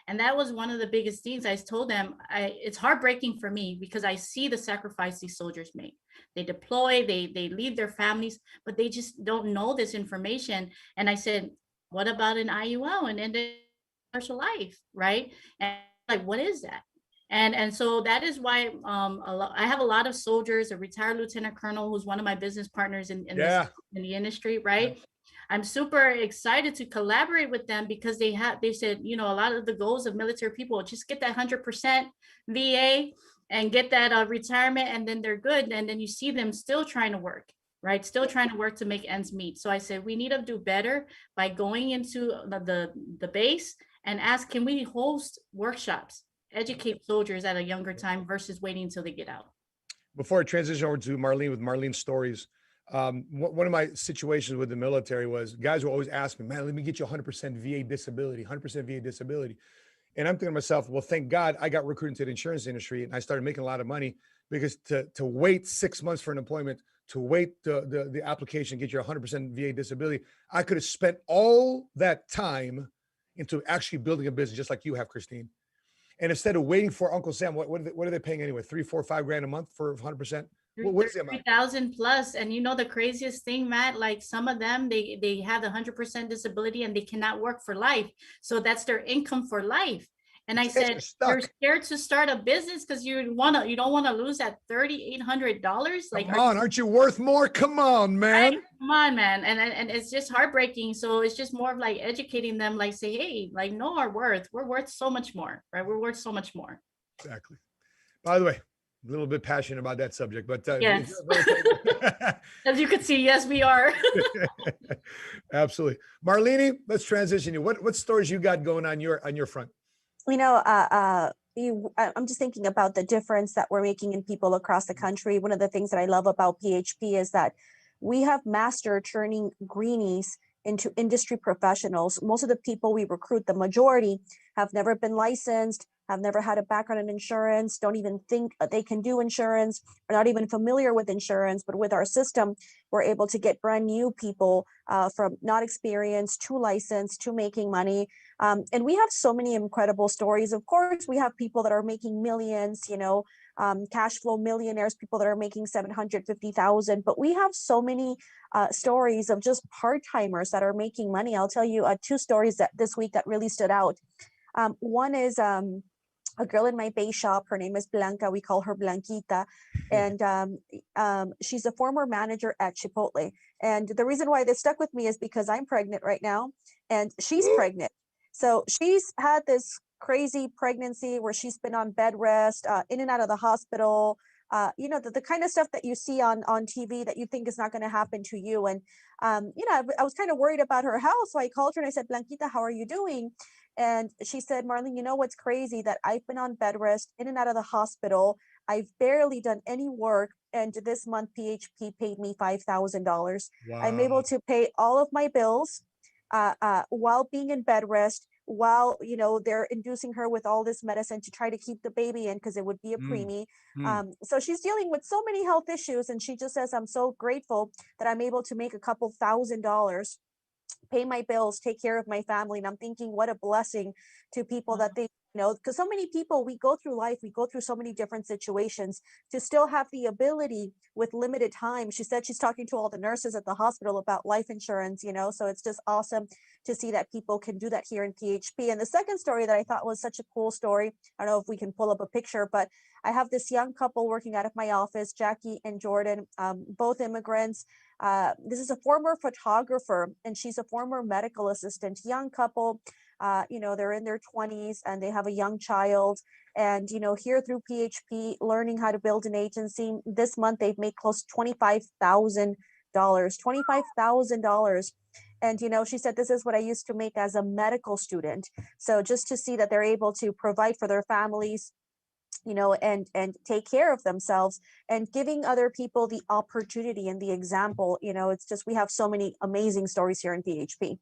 Speaker 3: And that was one of the biggest things I told them. It's heartbreaking for me because I see the sacrifice these soldiers make. They deploy, they leave their families, but they just don't know this information. And I said, what about an IUL and then commercial life, right? And like, what is that? And so that is why I have a lot of soldiers, a retired lieutenant colonel who's one of my business partners in the industry, right? Yeah. I'm super excited to collaborate with them because they said, you know, a lot of the goals of military people, just get that 100% VA and get that retirement, and then they're good. And then you see them still trying to work. right? Still trying to work to make ends meet. So I said, we need to do better by going into the base and ask, can we host workshops, educate soldiers at a younger time versus waiting until they get out?
Speaker 1: Before I transition over to Marlene with Marlene's stories, one of my situations with the military was guys will always ask me, man, let me get you 100% VA disability, 100% VA disability. And I'm thinking to myself, well, thank God I got recruited into the insurance industry and I started making a lot of money, because to wait 6 months for an appointment, to wait the application, get your 100% VA disability, I could have spent all that time into actually building a business just like you have, Kristine. And instead of waiting for Uncle Sam, what are they paying anyway? 3, 4, 5 grand a month for 100%? What is the amount?
Speaker 3: 3,000 plus. And you know, the craziest thing, Matt, like some of them, they have the 100% disability and they cannot work for life. So that's their income for life. And I said, you're scared to start a business because you don't want to lose that $3,800. Like,
Speaker 1: come on, aren't you worth more? Come on, man.
Speaker 3: Right? Come on, man. And it's just heartbreaking. So it's just more of like educating them, like say, hey, like know our worth. We're worth so much more, right? We're worth so much more.
Speaker 1: Exactly. By the way, a little bit passionate about that subject, but
Speaker 3: yes. As you can see, yes, we are.
Speaker 1: Absolutely. Marlene, let's transition you. What stories you got going on your front?
Speaker 2: You know, I'm just thinking about the difference that we're making in people across the country. One of the things that I love about PHP is that we have mastered turning greenies into industry professionals. Most of the people we recruit, the majority, have never been licensed, have never had a background in insurance, don't even think they can do insurance, are not even familiar with insurance. But with our system, we're able to get brand new people from not experienced to licensed to making money. And we have so many incredible stories. Of course, we have people that are making millions, cash flow millionaires, people that are making 750,000. But we have so many stories of just part-timers that are making money. I'll tell you 2 stories that this week that really stood out. One is a girl in my base shop. Her name is Blanca. We call her Blanquita. And she's a former manager at Chipotle. And the reason why this stuck with me is because I'm pregnant right now and she's pregnant. So she's had this crazy pregnancy where she's been on bed rest, in and out of the hospital, the kind of stuff that you see on TV that you think is not going to happen to you. And, I was kind of worried about her health. So I called her and I said, Blanquita, how are you doing? And she said, Marlene, you know what's crazy? That I've been on bed rest, in and out of the hospital. I've barely done any work. And this month, PHP paid me $5,000. Wow. I'm able to pay all of my bills while being in bed rest, while they're inducing her with all this medicine to try to keep the baby in because it would be a preemie. So she's dealing with so many health issues, and she just says, I'm so grateful that I'm able to make a couple $1,000s, pay my bills, take care of my family. And I'm thinking, what a blessing to people that they because so many people, we go through life, we go through so many different situations, to still have the ability with limited time. She said she's talking to all the nurses at the hospital about life insurance, so it's just awesome to see that people can do that here in PHP. And the second story that I thought was such a cool story, I don't know if we can pull up a picture, but I have this young couple working out of my office, Jackie and Jordan, both immigrants. This is a former photographer and she's a former medical assistant. Young couple, they're in their 20s and they have a young child. And, here through PHP, learning how to build an agency, this month they've made close to $25,000. And, she said, this is what I used to make as a medical student. So just to see that they're able to provide for their families, and take care of themselves, and giving other people the opportunity and the example, it's just, we have so many amazing stories here in PHP.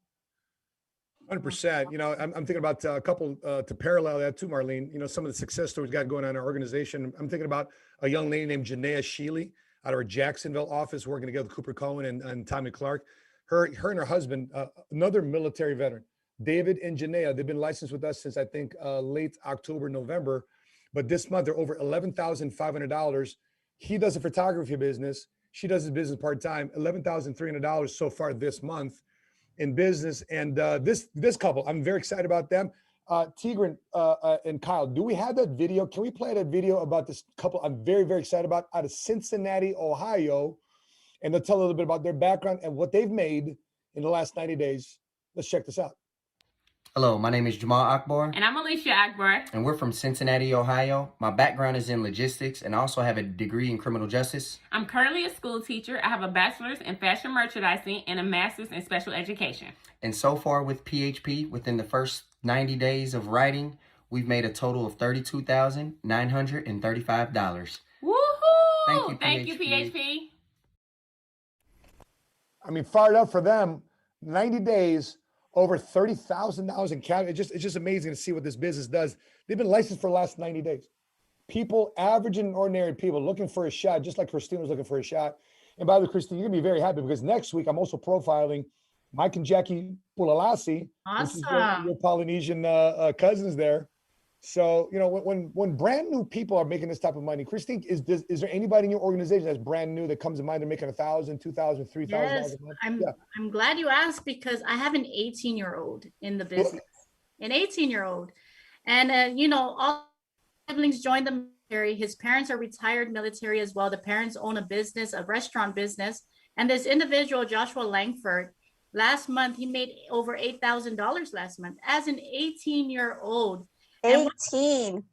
Speaker 1: 100%. I'm thinking about a couple to parallel that too, Marlene. Some of the success stories we got going on in our organization. I'm thinking about a young lady named Janaea Sheely out of our Jacksonville office, working together with Cooper Cohen and Tommy Clark. Her and her husband, another military veteran, David and Janaea, they've been licensed with us since I think late October, November. But this month they're over $11,500. He does a photography business. She does his business part-time, $11,300 so far this month in business. And this couple, I'm very excited about them. Tigran and Kyle, do we have that video? Can we play that video about this couple I'm very, very excited about, out of Cincinnati, Ohio? And they'll tell a little bit about their background and what they've made in the last 90 days. Let's check this out.
Speaker 4: Hello, my name is Jamal Akbar.
Speaker 5: And I'm Alicia Akbar.
Speaker 4: And we're from Cincinnati, Ohio. My background is in logistics and I also have a degree in criminal justice.
Speaker 5: I'm currently a school teacher. I have a bachelor's in fashion merchandising and a master's in special education.
Speaker 4: And so far with PHP, within the first 90 days of writing, we've made a total of $32,935.
Speaker 5: Woohoo! Thank you, PHP.
Speaker 1: I mean, fired up for them. 90 days, over $30,000 in cash. It's just amazing to see what this business does. They've been licensed for the last 90 days. People, average and ordinary people looking for a shot, just like Kristine was looking for a shot. And by the way, Kristine, you're gonna be very happy because next week I'm also profiling Mike and Jackie Pulalasi,
Speaker 3: Awesome.
Speaker 1: which is your Polynesian cousins there. So, you know, when brand new people are making this type of money, Kristine, is there anybody in your organization that's brand new that comes to mind? They're making $1,000, $2,000, $3,000
Speaker 3: Yes,
Speaker 1: a month?
Speaker 3: I'm glad you asked because I have an 18-year-old in the business, an 18-year-old, and you know, all siblings joined the military. His parents are retired military as well. The parents own a business, a restaurant business, and this individual, Joshua Langford, last month he made over $8,000 last month as an 18-year-old.
Speaker 2: 18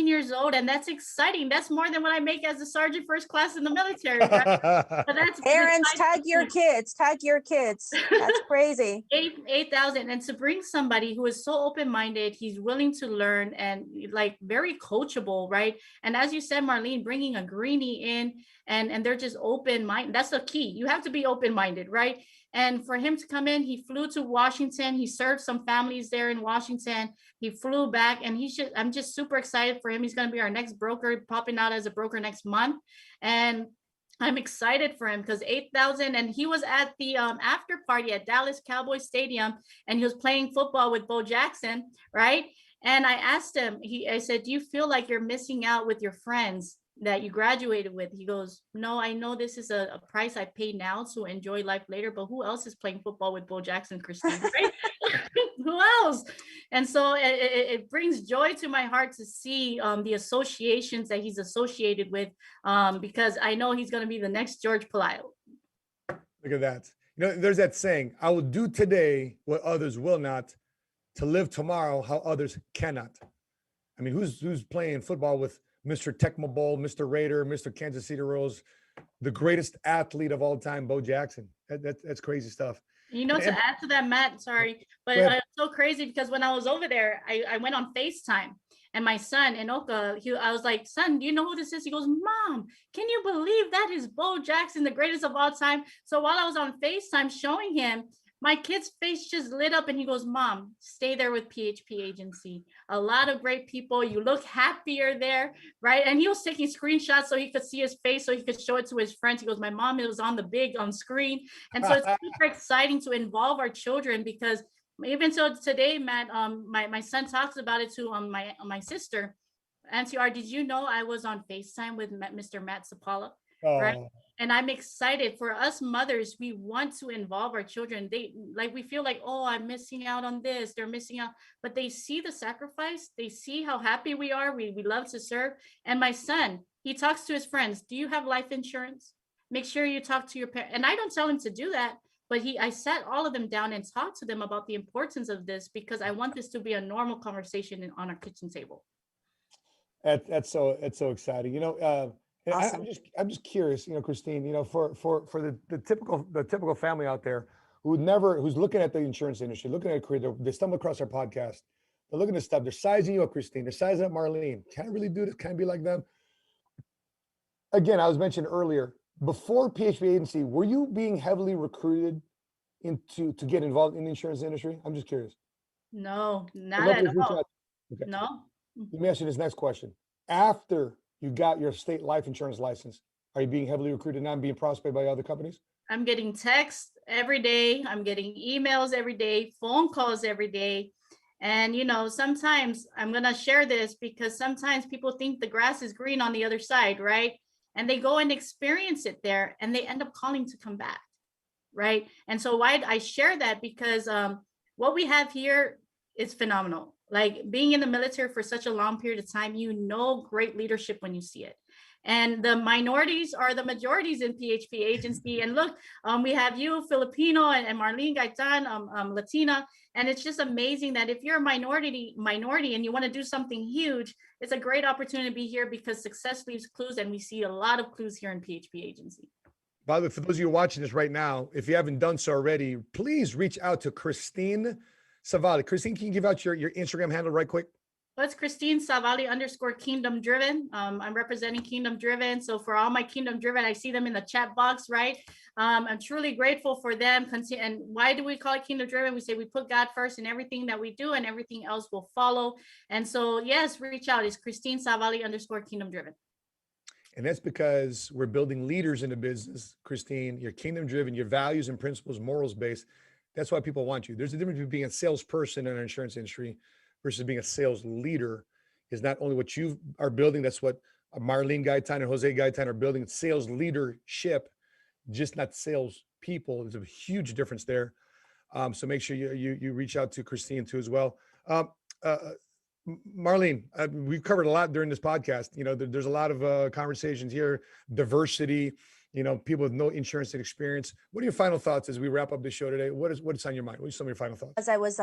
Speaker 3: years old, and that's exciting. That's more than what I make as a sergeant first class in the military. Right? But that's
Speaker 2: Parents, tag your kids. That's crazy.
Speaker 3: 8,000, and to bring somebody who is so open-minded, he's willing to learn and like very coachable, right? And as you said, Marlene, bringing a greenie in and they're just open-minded. That's the key. You have to be open-minded, right? And for him to come in, he flew to Washington. He served some families there in Washington. He flew back, and I'm just super excited for him. He's going to be our next broker, popping out as a broker next month. And I'm excited for him because 8,000, and he was at the after party at Dallas Cowboys Stadium, and he was playing football with Bo Jackson, right? And I asked him, I said, do you feel like you're missing out with your friends that you graduated with? He goes, no, I know this is a price I pay now to enjoy life later, but who else is playing football with Bo Jackson, Kristine, right? Who else? And so it brings joy to my heart to see the associations that he's associated with, because I know he's going to be the next George Palaio.
Speaker 1: Look at that. You know, there's that saying, I will do today what others will not, to live tomorrow how others cannot. I mean, who's playing football with Mr. Tecmo Bowl, Mr. Raider, Mr. Kansas City Royals, the greatest athlete of all time, Bo Jackson. That's crazy stuff.
Speaker 3: You know, to add to that, Matt, sorry, but it's so crazy because when I was over there, I went on FaceTime, and my son, Inoka, I was like, son, do you know who this is? He goes, Mom, can you believe that is Bo Jackson, the greatest of all time? So while I was on FaceTime showing him, my kid's face just lit up, and he goes, Mom, stay there with PHP Agency. A lot of great people. You look happier there, right? And he was taking screenshots so he could see his face, so he could show it to his friends. He goes, my mom, it was on the big on screen. And so it's super exciting to involve our children, because even so today, Matt, my son talks about it to my sister. Auntie R, did you know I was on FaceTime with Mr. Matt Sapaula? Right. And I'm excited for us mothers. We want to involve our children. We feel like, oh, I'm missing out on this. They're missing out, but they see the sacrifice. They see how happy we are. We love to serve. And my son, he talks to his friends. Do you have life insurance? Make sure you talk to your parents. And I don't tell him to do that, but I sat all of them down and talked to them about the importance of this, because I want this to be a normal conversation on our kitchen table.
Speaker 1: That's so exciting. You know, and
Speaker 2: Awesome.
Speaker 1: I'm just curious, you know, Kristine, you know, for the typical family out there who's looking at the insurance industry, looking at a career, they stumble across our podcast, they're looking at stuff, they're sizing you up, Kristine, they're sizing up Marlene. Can I really do this? Can I be like them? Again, I was mentioned earlier, before PHP Agency, were you being heavily recruited to get involved in the insurance industry? I'm just curious.
Speaker 3: No, not at all.
Speaker 1: Okay.
Speaker 3: No.
Speaker 1: Let me ask you this next question. After you got your state life insurance license, are you being heavily recruited now and being prospected by other companies?
Speaker 3: I'm getting texts every day. I'm getting emails every day, phone calls every day. And, you know, sometimes I'm going to share this because sometimes people think the grass is green on the other side, right? And they go and experience it there and they end up calling to come back, right? And so why I share that, because what we have here is phenomenal. Like being in the military for such a long period of time, you know, great leadership when you see it. And the minorities are the majorities in PHP Agency. And look, we have you, Filipino, and Marlene, Gaytan, Latina. And it's just amazing that if you're a minority and you want to do something huge, it's a great opportunity to be here because success leaves clues. And we see a lot of clues here in PHP Agency.
Speaker 1: By the way, for those of you watching this right now, if you haven't done so already, please reach out to Kristine Savali. Kristine, can you give out your Instagram handle right quick?
Speaker 3: Well, it's Kristine Savali _ Kingdom Driven. I'm representing Kingdom Driven. So for all my Kingdom Driven, I see them in the chat box, right? I'm truly grateful for them. And why do we call it Kingdom Driven? We say we put God first in everything that we do and everything else will follow. And so, yes, reach out. It's Kristine Savali _ Kingdom Driven.
Speaker 1: And that's because we're building leaders in the business, Kristine. You're kingdom driven, your values and principles, morals based. That's why people want you. There's a difference between being a salesperson in our insurance industry versus being a sales leader. Is not only what you are building, that's what Marlene Gaytan and Jose Gaytan are building, sales leadership, just not sales people. There's a huge difference there. So make sure you reach out to Kristine too as well. Marlene, we've covered a lot during this podcast. You know, there's a lot of conversations here, diversity, you know, people with no insurance experience. What are your final thoughts as we wrap up the show today? What's on your mind? What are some of your final thoughts?
Speaker 2: As I was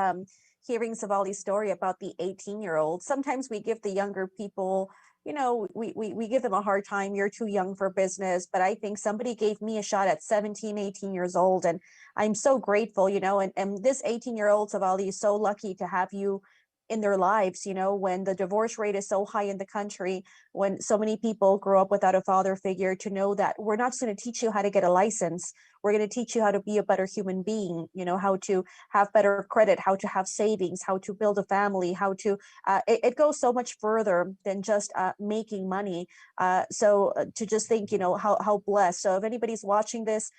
Speaker 2: hearing Savali's story about the 18-year-old, sometimes we give the younger people, you know, we give them a hard time. You're too young for business. But I think somebody gave me a shot at 17, 18 years old. And I'm so grateful, you know, and this 18-year-old Savali is so lucky to have you in their lives, you know, when the divorce rate is so high in the country, when so many people grow up without a father figure, to know that we're not just going to teach you how to get a license. We're going to teach you how to be a better human being, you know, how to have better credit, how to have savings, how to build a family, how to, it goes so much further than just making money. So to just think, you know, how blessed. So if anybody's watching this,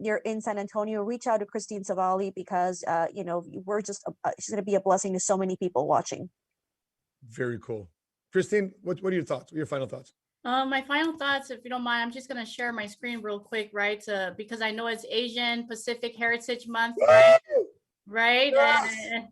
Speaker 2: you're in San Antonio, reach out to Kristine Savali because, you know, we're just, she's going to be a blessing to so many people watching.
Speaker 1: Very cool. Kristine, what are your thoughts? What are your final thoughts?
Speaker 3: My final thoughts, if you don't mind, I'm just going to share my screen real quick, right? Because I know it's Asian Pacific Heritage Month, right? Right. Yes.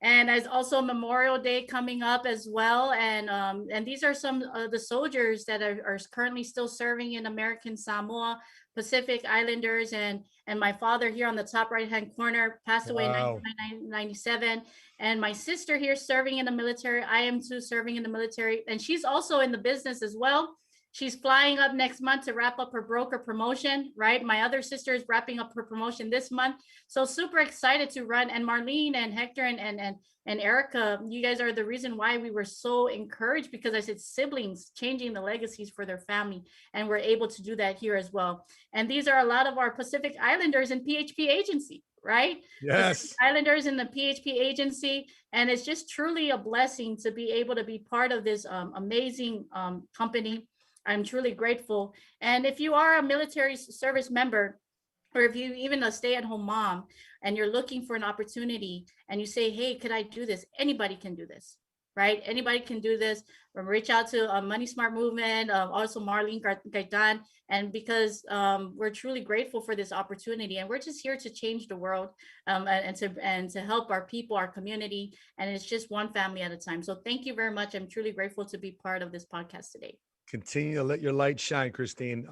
Speaker 3: And there's also Memorial Day coming up as well. And these are some of the soldiers that are currently still serving in American Samoa, Pacific Islanders. And my father here on the top right-hand corner passed away in 1997. And my sister here serving in the military. I am too serving in the military. And she's also in the business as well. She's flying up next month to wrap up her broker promotion, right? My other sister is wrapping up her promotion this month. So super excited to run. And Marlene and Hector and Erica, you guys are the reason why we were so encouraged, because I said siblings changing the legacies for their family. And we're able to do that here as well. And these are a lot of our Pacific Islanders in PHP Agency, right?
Speaker 1: Yes.
Speaker 3: Pacific Islanders in the PHP Agency. And it's just truly a blessing to be able to be part of this amazing company. I'm truly grateful. And if you are a military service member, or if you even a stay-at-home mom and you're looking for an opportunity and you say, hey, could I do this? Anybody can do this, right? Anybody can do this. Reach out to Money Smart Movement, also Marlene Gaytan, and because we're truly grateful for this opportunity, and we're just here to change the world and to help our people, our community, and it's just one family at a time. So thank you very much. I'm truly grateful to be part of this podcast today.
Speaker 1: Continue to let your light shine, Kristine.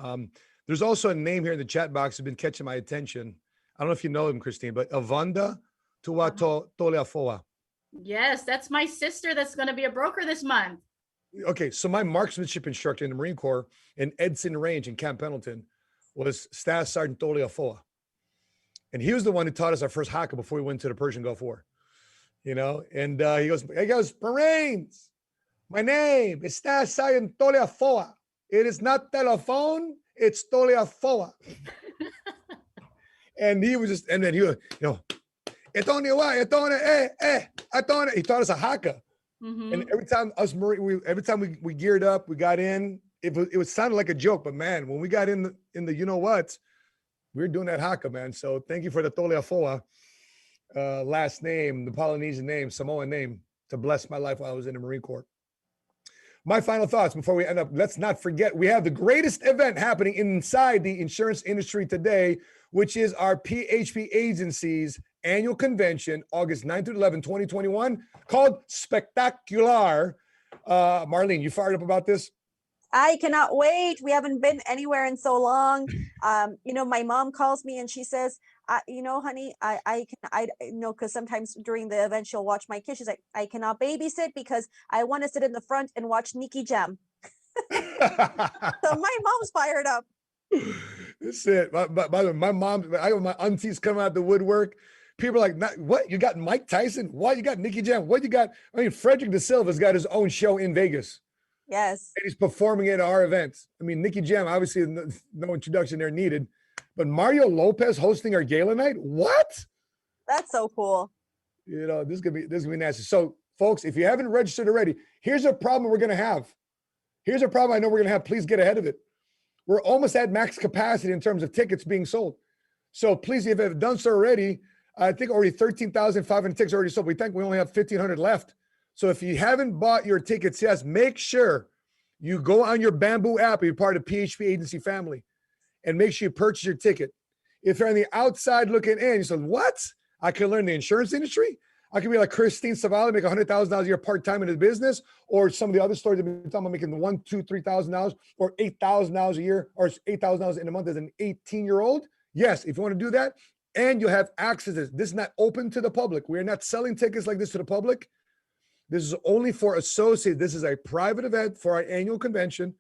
Speaker 1: There's also a name here in the chat box that's been catching my attention. I don't know if you know him, Kristine, but Avanda Toleafoa.
Speaker 3: Yes, that's my sister that's going to be a broker this month.
Speaker 1: Okay, so my marksmanship instructor in the Marine Corps in Edson Range in Camp Pendleton was Staff Sergeant Toleafoa. And he was the one who taught us our first haka before we went to the Persian Gulf War. You know, and he goes, Marines, my name is Staff Sergeant Toleafoa. It is not telephone, it's Toleafoa. And he was just, and then he was, you know, he taught us a haka. Mm-hmm. And every time every time we geared up, we got in, it sounded like a joke, but man, when we got in the you know what, we were doing that haka, man. So thank you for the Toleafoa last name, the Polynesian name, Samoan name, to bless my life while I was in the Marine Corps. My final thoughts before we end up, let's not forget, we have the greatest event happening inside the insurance industry today, which is our PHP Agency's annual convention, August 9th through 11, 2021, called Spectacular. Marlene, you fired up about this?
Speaker 2: I cannot wait. We haven't been anywhere in so long. My mom calls me and she says, honey, because sometimes during the event she'll watch my kids. She's like, I cannot babysit because I want to sit in the front and watch Nicky Jam. So my mom's fired up.
Speaker 1: That's it. By the way, my mom, I got my aunties coming out the woodwork. People are like, what? You got Mike Tyson? What? You got Nicky Jam? What you got? I mean, Frederick Da Silva's got his own show in Vegas.
Speaker 2: Yes.
Speaker 1: And he's performing at our events. I mean, Nicky Jam, obviously no introduction there needed. But Mario Lopez hosting our gala night? What?
Speaker 2: That's so cool.
Speaker 1: This is gonna be nasty. So, folks, if you haven't registered already, here's a problem we're gonna have. Here's a problem I know we're gonna have. Please get ahead of it. We're almost at max capacity in terms of tickets being sold. So please, if you have done so already, I think already 13,500 tickets already sold. We think we only have 1,500 left. So if you haven't bought your tickets, yes, make sure you go on your Bamboo app, you're part of PHP Agency family, and make sure you purchase your ticket. If you're on the outside looking in, you say, what? I can learn the insurance industry? I could be like Kristine Savali, make $100,000 a year part-time in the business, or some of the other stories that we've been talking about making $1,000, $2,000, $3,000, or $8,000 a year, or $8,000 in a month as an 18-year-old. Yes, if you want to do that, and you'll have access to this. This is not open to the public. We're not selling tickets like this to the public. This is only for associates. This is a private event for our annual convention.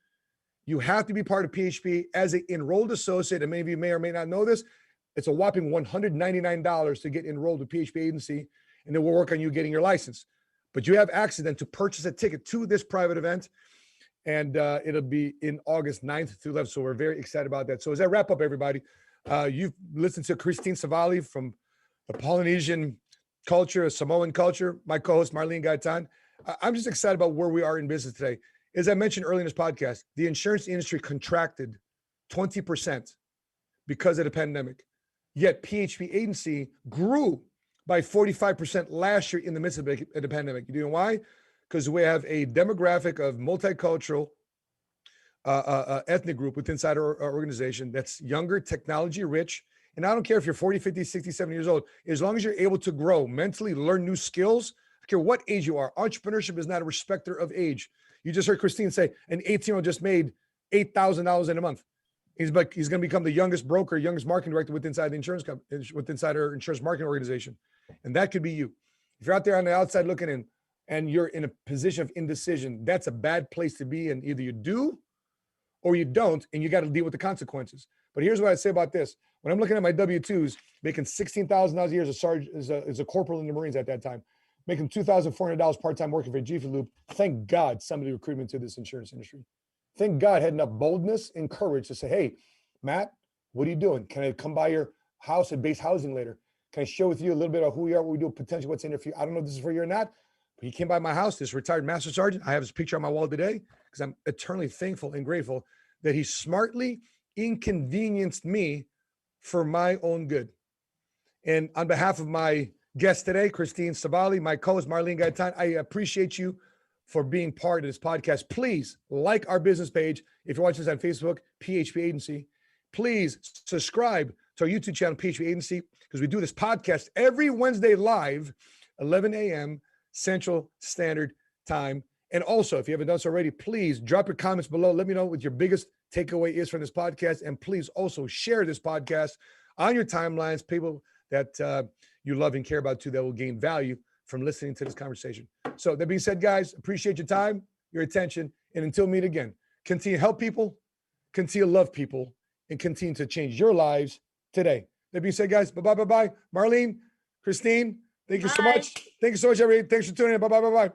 Speaker 1: You have to be part of PHP as an enrolled associate, and many of you may or may not know this. It's a whopping $199 to get enrolled with PHP Agency, and then we'll work on you getting your license. But you have access then to purchase a ticket to this private event, and it'll be in August 9th through 11th. So we're very excited about that. So as I wrap up, everybody, you've listened to Kristine Savali from the Polynesian culture, Samoan culture, my co-host Marlene Gaytan. I'm just excited about where we are in business today. As I mentioned earlier in this podcast, the insurance industry contracted 20% because of the pandemic. Yet PHP Agency grew by 45% last year in the midst of the pandemic. You know why? Because we have a demographic of multicultural ethnic group within our organization that's younger, technology rich. And I don't care if you're 40, 50, 60, 70 years old, as long as you're able to grow mentally, learn new skills, I don't care what age you are. Entrepreneurship is not a respecter of age. You just heard Kristine say an 18-year-old just made $8,000 in a month. He's going to become the youngest broker, youngest marketing director within our insurance marketing organization. And that could be you. If you're out there on the outside looking in and you're in a position of indecision, that's a bad place to be in. Either you do or you don't, and you got to deal with the consequences. But here's what I say about this. When I'm looking at my W-2s, making $16,000 a year as a corporal in the Marines at that time, making $2,400 part-time working for G Loop, thank God somebody recruited me to this insurance industry. Thank God I had enough boldness and courage to say, hey, Matt, what are you doing? Can I come by your house at base housing later? Can I share with you a little bit of who we are, what we do, potentially what's in there for you? I don't know if this is for you or not, but he came by my house, this retired master sergeant. I have his picture on my wall today because I'm eternally thankful and grateful that he smartly inconvenienced me for my own good. And on behalf of my guest today, Kristine Savali, my co-host Marlene Gaytan, I appreciate you for being part of this podcast. Please like our business page. If you're watching this on Facebook, PHP Agency, please subscribe to our YouTube channel, PHP Agency, because we do this podcast every Wednesday live, 11 a.m. Central Standard Time. And also, if you haven't done so already, please drop your comments below. Let me know what your biggest takeaway is from this podcast. And please also share this podcast on your timelines, people that you love and care about too, that will gain value from listening to this conversation. So that being said, guys, appreciate your time, your attention, and until we meet again, continue to help people, continue to love people, and continue to change your lives today. That being said, guys, bye-bye, bye-bye. Marlene, Kristine, thank you so much. Thank you so much, everybody. Thanks for tuning in. Bye-bye, bye-bye.